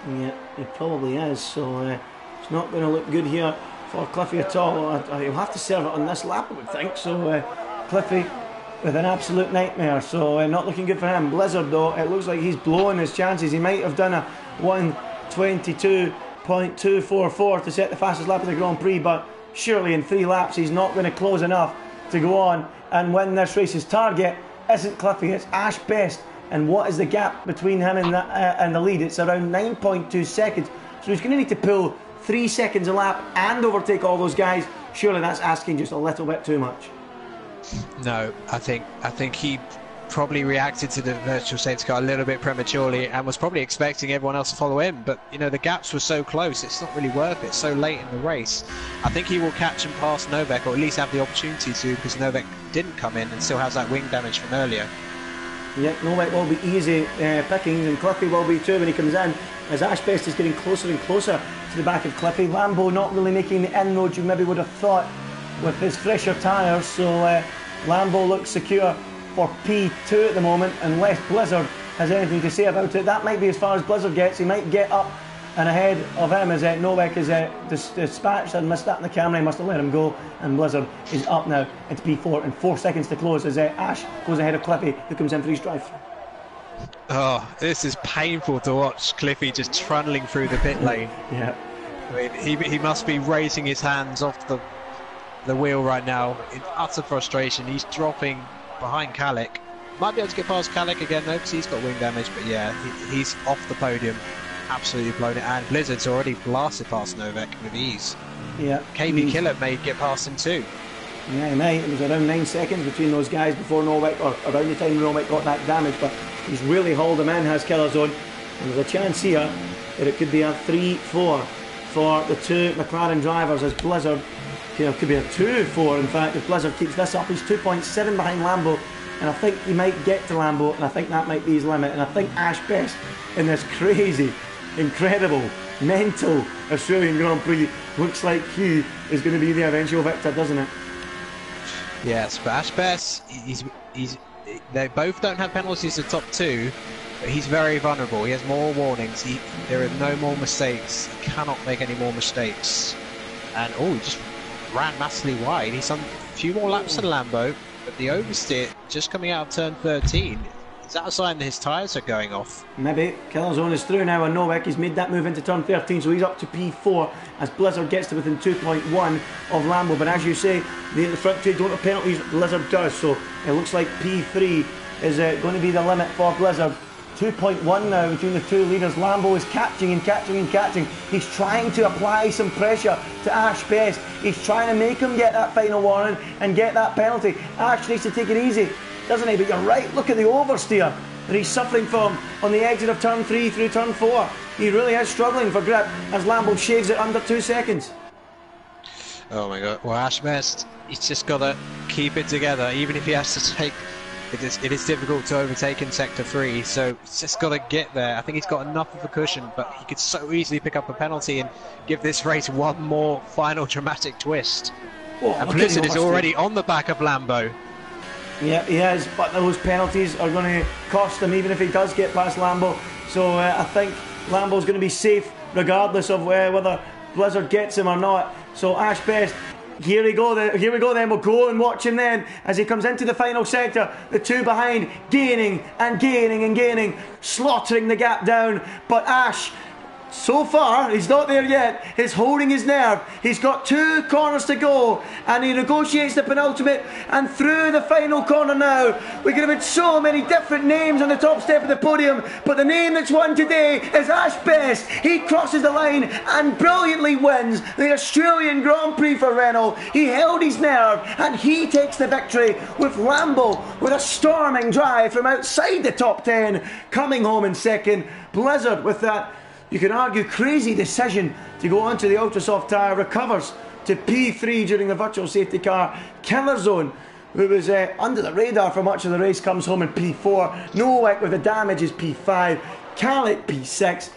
Yeah, he probably is. So it's not going to look good here for Cliffy at all. He'll have to serve it on this lap, I would think. So Cliffy with an absolute nightmare, so not looking good for him. Blizzard, though, it looks like he's blowing his chances. He might have done a 1:22.244 to set the fastest lap of the Grand Prix, but surely in 3 laps he's not going to close enough to go on and win this race. His target isn't Cliffy, it's Ash Best. And what is the gap between him and the lead? It's around 9.2 seconds. So he's going to need to pull 3 seconds a lap and overtake all those guys. Surely that's asking just a little bit too much. No, I think he probably reacted to the virtual safety car a little bit prematurely and was probably expecting everyone else to follow him. But you know, the gaps were so close, it's not really worth it. So late in the race, I think he will catch and pass Novak, or at least have the opportunity to, because Novak didn't come in and still has that wing damage from earlier. Yeah, Novak will be easy pickings, and Cliffy will be too when he comes in, as Ash Best is getting closer and closer to the back of Cliffy. Lambo not really making the inroads you maybe would have thought with his fresher tyres, so Lambo looks secure for P2 at the moment, unless Blizzard has anything to say about it. That might be as far as Blizzard gets. He might get up and ahead of him as Novak is dispatched and missed that in the camera. He must have let him go, and Blizzard is up now into P4 and 4 seconds to close as Ash goes ahead of Cliffy, who comes in for his drive-through. Oh, this is painful to watch. Cliffy just trundling through the pit lane. Yeah, I mean, he must be raising his hands off the wheel right now in utter frustration. He's dropping behind Kalik. Might be able to get past Kalik again though, because he's got wing damage, but yeah, he's off the podium, absolutely blown it, and Blizzard's already blasted past Novak with ease. Yeah, KB Killer may get past him too. Yeah, he may. It was around 9 seconds between those guys before Novak, or around the time Novak got that damage, but he's really hauled him in, has Killerzone, and there's a chance here that it could be a 3-4 for the 2 McLaren drivers, as Blizzard, you know, could be a 2-4 in fact if Blizzard keeps this up. He's 2.7 behind Lambo, and I think he might get to Lambo, and I think that might be his limit. And I think Ash Best in this crazy, incredible, mental Australian Grand Prix looks like he is going to be the eventual victor, doesn't it? Yes, but Ash Best, they both don't have penalties at top 2, but he's very vulnerable. He has more warnings. There are no more mistakes. He cannot make any more mistakes. And he just ran massively wide. He's done a few more laps than Lambo, but the oversteer just coming out of turn 13, Is that a sign that his tyres are going off? Maybe. Killer Zone is through now on Nowick. He's made that move into turn 13, so he's up to P4 as Blizzard gets to within 2.1 of Lambo. But as you say, the front two don't have penalties, Blizzard does, so it looks like P3 is going to be the limit for Blizzard. 2.1 now between the two leaders. Lambo is catching and catching and catching. He's trying to apply some pressure to Ash Best. He's trying to make him get that final warning and get that penalty. Ash needs to take it easy, doesn't he? But you're right, look at the oversteer that he's suffering from on the exit of turn 3 through turn 4. He really is struggling for grip as Lambo shaves it under 2 seconds. Oh my god. Well, Ash Best, he's just got to keep it together, even if he has to take... It is difficult to overtake in Sector 3, so he's just got to get there. I think he's got enough of a cushion, but he could so easily pick up a penalty and give this race one more final dramatic twist. Oh, and Blizzard is already on the back of Lambo. Yeah, he is, but those penalties are going to cost him even if he does get past Lambo. So I think Lambo's going to be safe regardless of whether Blizzard gets him or not. So Ash Best, here we go then, we'll go and watch him then as he comes into the final sector. The two behind gaining and gaining and gaining, slaughtering the gap down, but Ash, so far, he's not there yet. He's holding his nerve. He's got 2 corners to go, and he negotiates the penultimate and through the final corner now. We could have had so many different names on the top step of the podium, but the name that's won today is Ash Best. He crosses the line and brilliantly wins the Australian Grand Prix for Renault. He held his nerve and he takes the victory with Lambo with a storming drive from outside the top 10, coming home in second. Blizzard with that, you can argue, crazy decision to go onto the ultra soft tyre, recovers to P3 during the virtual safety car. Killer Zone, who was under the radar for much of the race, comes home in P4. Nowick with the damage is P5. Calic P6.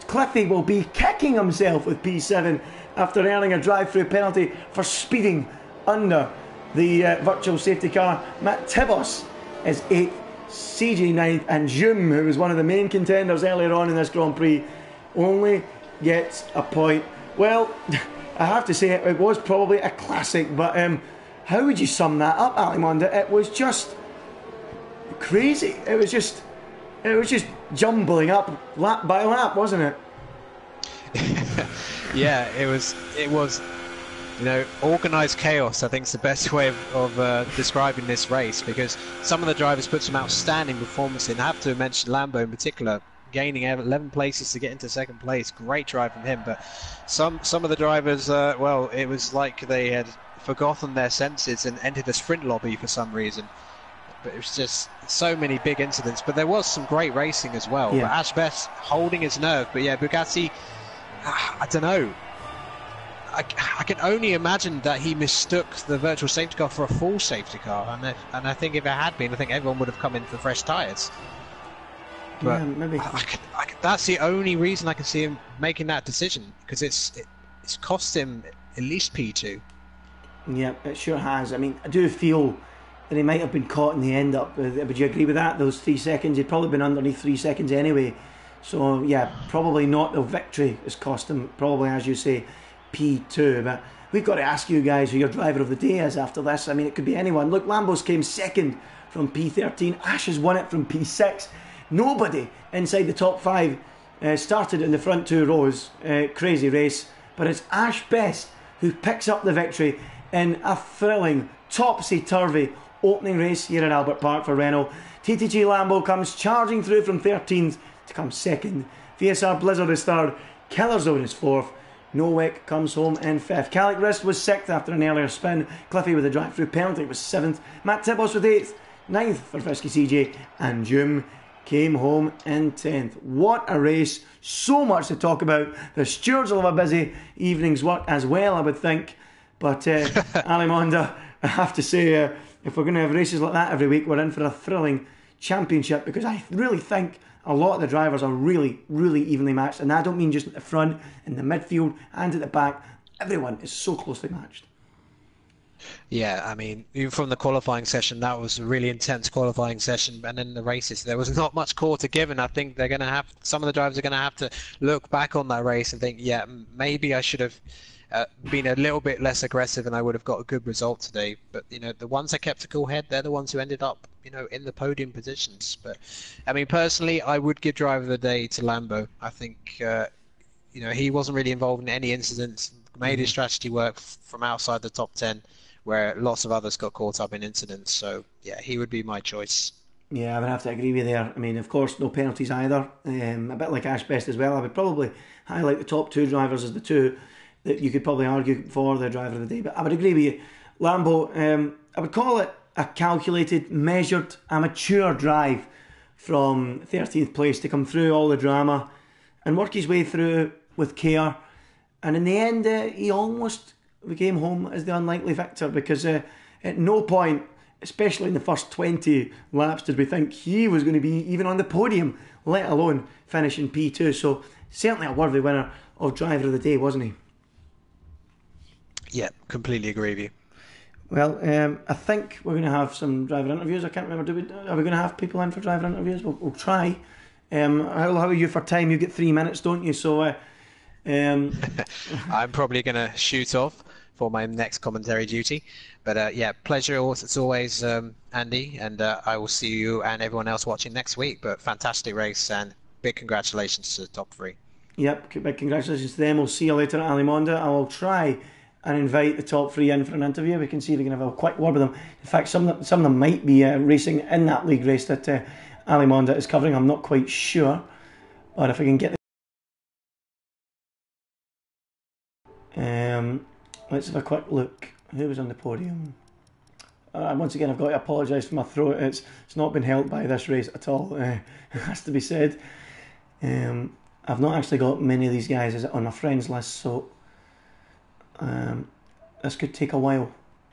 Cliffy will be kicking himself with P7 after earning a drive-through penalty for speeding under the virtual safety car. Matt Tibos is 8th. CJ 9th, and Jum, who was one of the main contenders earlier on in this Grand Prix, only gets a point. Well, I have to say it was probably a classic, but how would you sum that up, Alimonda? It was just crazy. It was just jumbling up lap by lap, wasn't it? Yeah, it was. You know, organised chaos, I think, is the best way of describing this race, because some of the drivers put some outstanding performance in. I have to mention Lambo in particular, gaining 11 places to get into second place. Great drive from him. But some of the drivers, well, it was like they had forgotten their senses and entered a sprint lobby for some reason. But it was just so many big incidents. But there was some great racing as well. Yeah. But Ash Best holding his nerve. But yeah, Bugatti, I don't know. I can only imagine that he mistook the virtual safety car for a full safety car, and I think if it had been, I think everyone would have come in for fresh tyres. But yeah, maybe. That's the only reason I can see him making that decision, because it's cost him at least P2. Yeah, it sure has. I mean, I do feel that he might have been caught in the end up. Would you agree with that? Those 3 seconds, he'd probably been underneath 3 seconds anyway. So yeah, probably not the victory has cost him. Probably, as you say, P2, but we've got to ask you guys who your driver of the day is after this. I mean, it could be anyone. Look, Lambo's came second from P13. Ash has won it from P6. Nobody inside the top 5 started in the front 2 rows. Crazy race, but it's Ash Best who picks up the victory in a thrilling, topsy-turvy opening race here at Albert Park for Renault. TTG Lambo comes charging through from 13th to come second. VSR Blizzard is third. Killer Zone is fourth. Nowick comes home in 5th. Calic Rist was 6th after an earlier spin. Cliffy with a drive-through penalty was 7th. Matt Tibos with 8th. 9th for Frisky CJ. And Jum came home in 10th. What a race. So much to talk about. The stewards will have a busy evening's work as well, I would think. But Alimonda, I have to say, if we're going to have races like that every week, we're in for a thrilling championship, because I really think a lot of the drivers are really, really evenly matched, and I don't mean just at the front, in the midfield and at the back. Everyone is so closely matched. Yeah, I mean, even from the qualifying session, that was a really intense qualifying session, and in the races there was not much core to give, and I think they're going to have, some of the drivers are going to have to look back on that race and think, yeah, maybe I should have been a little bit less aggressive and I would have got a good result today. But you know, the ones that kept a cool head, they're the ones who ended up you know, in the podium positions. But I mean, personally, I would give driver of the day to Lambo. I think you know, he wasn't really involved in any incidents, made his strategy work from outside the top 10, where lots of others got caught up in incidents. So yeah, he would be my choice. Yeah, I would have to agree with you there. I mean, of course, no penalties either. A bit like Ash Best as well. I would probably highlight the top two drivers as the two that you could probably argue for the driver of the day. But I would agree with you. Lambo, I would call it a calculated, measured, amateur drive from 13th place to come through all the drama and work his way through with care. And in the end, he almost came home as the unlikely victor, because at no point, especially in the first 20 laps, did we think he was going to be even on the podium, let alone finishing P2. So certainly a worthy winner of driver of the day, wasn't he? Yeah, completely agree with you. Well, I think we're going to have some driver interviews. I can't remember. Are we going to have people in for driver interviews? We'll try. How are you for time? You get 3 minutes, don't you? So I'm probably going to shoot off for my next commentary duty. But yeah, pleasure as always, Andy, and I will see you and everyone else watching next week. But fantastic race, and big congratulations to the top three. Yep, big congratulations to them. We'll see you later at Alimonda. I will try and invite the top three in for an interview. We can see if we can have a quick word with them. In fact, some of them might be racing in that league race that Alimonda is covering. I'm not quite sure, but if we can get let's have a quick look. Who was on the podium? Once again, I've got to apologise for my throat. It's not been helped by this race at all. It has to be said. I've not actually got many of these guys on my friends list, so this could take a while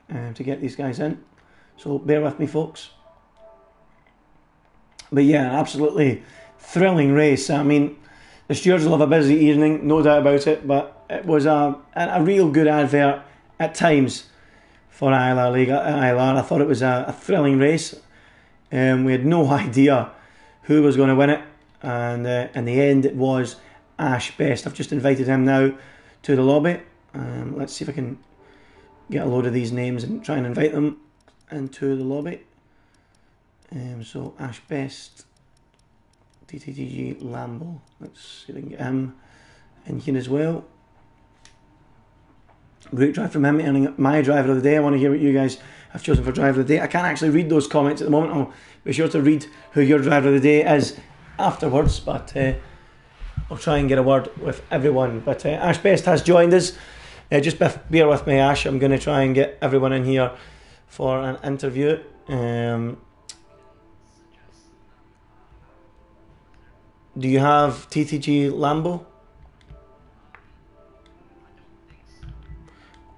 to get these guys in. So bear with me, folks. But yeah, absolutely thrilling race. I mean, the stewards will have a busy evening, no doubt about it, but it was a real good advert at times for ILR League. ILR, I thought it was a thrilling race. We had no idea who was going to win it, and in the end it was Ash Best. I've just invited him now to the lobby. Let's see if I can get a load of these names and try and invite them into the lobby. So Ash Best, TTG Lambo. Let's see if we can get him in here as well. Great drive from him, earning my driver of the day. I want to hear what you guys have chosen for driver of the day. I can't actually read those comments at the moment. I'll be sure to read who your driver of the day is afterwards, but I'll try and get a word with everyone. But Ash Best has joined us. Just bear with me, Ash. I'm going to try and get everyone in here for an interview. Do you have TTG Lambo?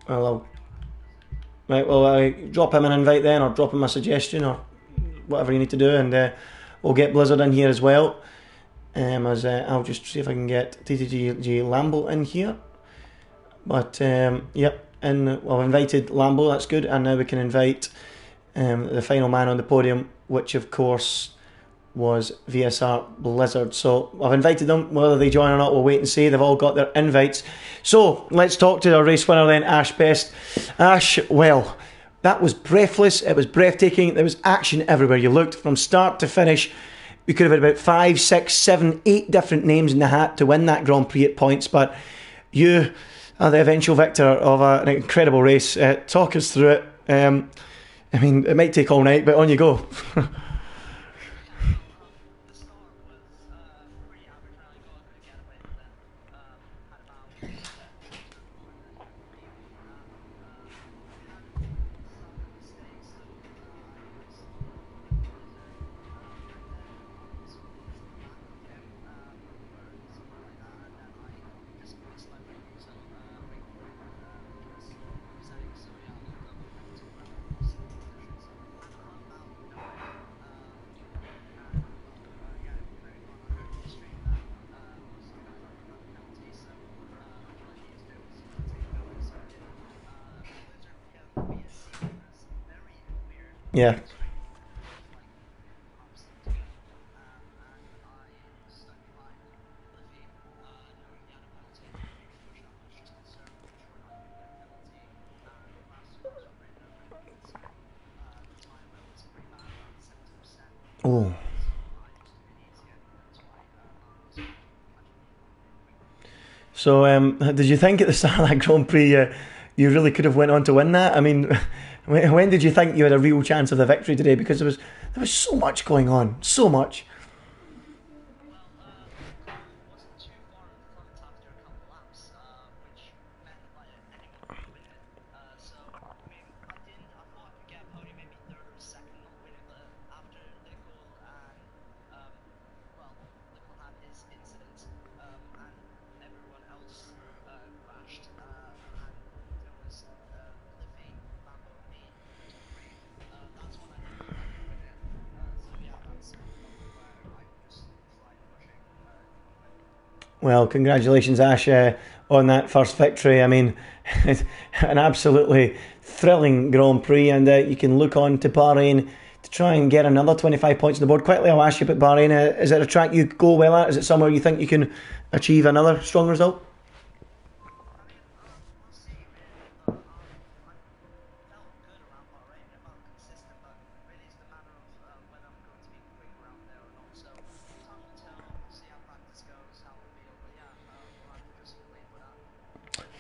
Well, I'll drop him an invite then, or drop him a suggestion, or whatever you need to do, and we'll get Blizzard in here as well. I'll just see if I can get TTG Lambo in here. But yep, and I've invited Lambo. That's good, and now we can invite the final man on the podium, which of course was VSR Blizzard. So I've invited them. Whether they join or not, we'll wait and see. They've all got their invites. So let's talk to our race winner then, Ash Best. Ash, well, that was breathless. It was breathtaking. There was action everywhere you looked, from start to finish. We could have had about 5, 6, 7, 8 different names in the hat to win that Grand Prix at points, but you are the eventual victor of an incredible race. Talk us through it. I mean, it might take all night, but on you go. Yeah. So, did you think at the start of that Grand Prix you really could have went on to win that? I mean, when did you think you had a real chance of the victory today? Because there was so much going on, so much. Well, congratulations, Ash, on that first victory. I mean, it's an absolutely thrilling Grand Prix, and you can look on to Bahrain to try and get another 25 points on the board. Quickly, I'll ask you about Bahrain. Is it a track you go well at? Is it somewhere you think you can achieve another strong result?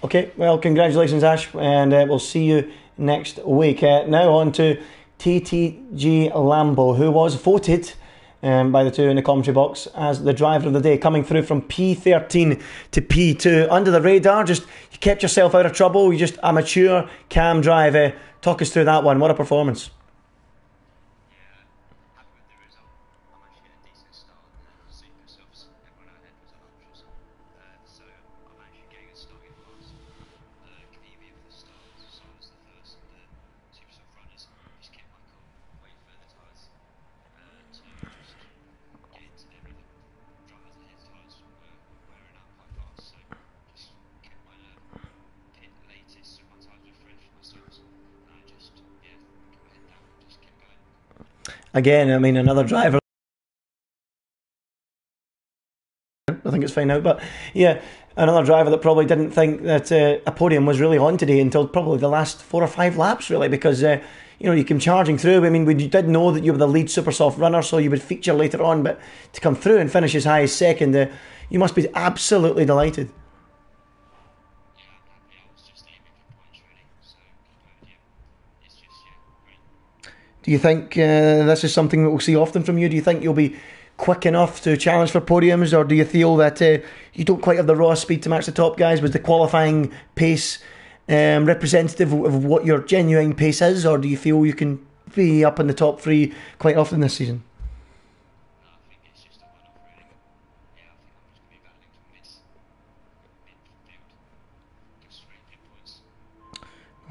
Okay, well, congratulations, Ash, and we'll see you next week. Now on to TTG Lambo, who was voted by the two in the commentary box as the driver of the day, coming through from P13 to P2. Under the radar, just you kept yourself out of trouble, you just a mature, calm drive. Talk us through that one. What a performance. Again, I mean, another driver. I think it's fine now, but yeah, another driver that probably didn't think that a podium was really on today until probably the last 4 or 5 laps, really, because you came charging through. I mean, we did know that you were the lead super soft runner, so you would feature later on, but to come through and finish as high as second, you must be absolutely delighted. Do you think this is something that we'll see often from you? Do you think you'll be quick enough to challenge for podiums, or do you feel that you don't quite have the raw speed to match the top guys? Was the qualifying pace representative of what your genuine pace is, or do you feel you can be up in the top 3 quite often this season?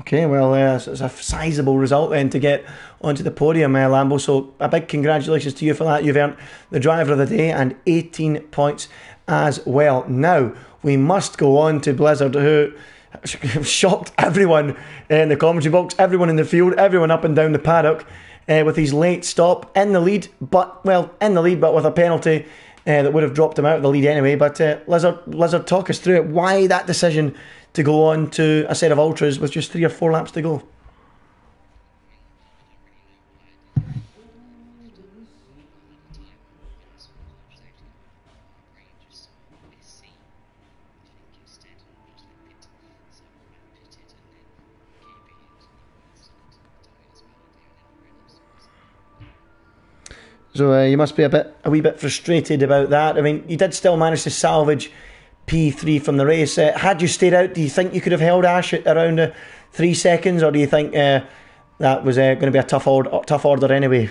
Okay, well, it's a sizable result then to get onto the podium, Lambo. So a big congratulations to you for that. You've earned the driver of the day and 18 points as well. Now, we must go on to Blizzard, who shocked everyone in the commentary box, everyone in the field, everyone up and down the paddock with his late stop in the lead, but with a penalty that would have dropped him out of the lead anyway. But Blizzard, talk us through it. Why that decision to go on to a set of ultras with just 3 or 4 laps to go? So you must be a wee bit frustrated about that. I mean, you did still manage to salvage P3 from the race. Had you stayed out, do you think you could have held Ash at around 3 seconds, or do you think that was going to be a tough order anyway?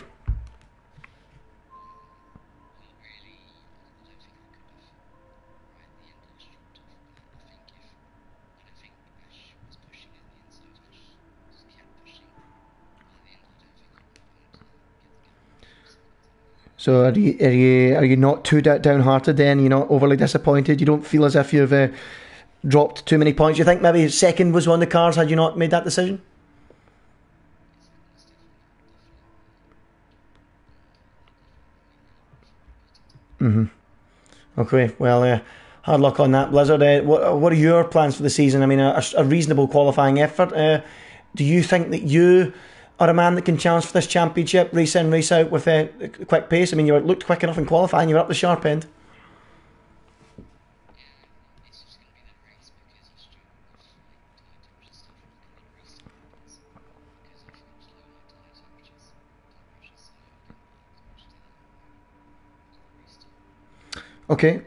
So are you not too downhearted then? You're not overly disappointed? You don't feel as if you've dropped too many points? You think maybe second was on the cards had you not made that decision? Okay, well, hard luck on that, Blizzard. What are your plans for the season? I mean, a reasonable qualifying effort. Do you think that you are a man that can challenge for this championship, race in, race out with a quick pace? I mean, you looked quick enough in qualifying, you were up the sharp end. Okay.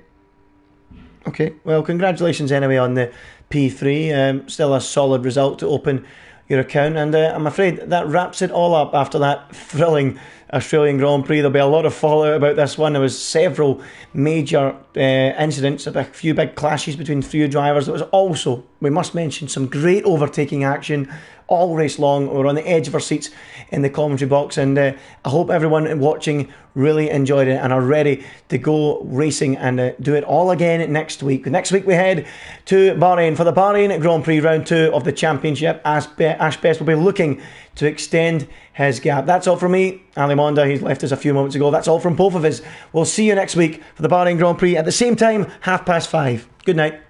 Okay. Well, congratulations anyway on the P3. Still a solid result to open your account, and I'm afraid that wraps it all up after that thrilling Australian Grand Prix. There'll be a lot of fallout about this one. There was several major incidents, a few big clashes between few drivers. There was also, we must mention, some great overtaking action all race long. We were on the edge of our seats in the commentary box, and I hope everyone watching really enjoyed it and are ready to go racing and do it all again next week. Next week we head to Bahrain for the Bahrain Grand Prix Round 2 of the Championship. Ash Best will be looking to extend his gap. That's all from me, Ali Monda. He's left us a few moments ago. That's all from both of us. We'll see you next week for the Bahrain Grand Prix at the same time, 5:30. Good night.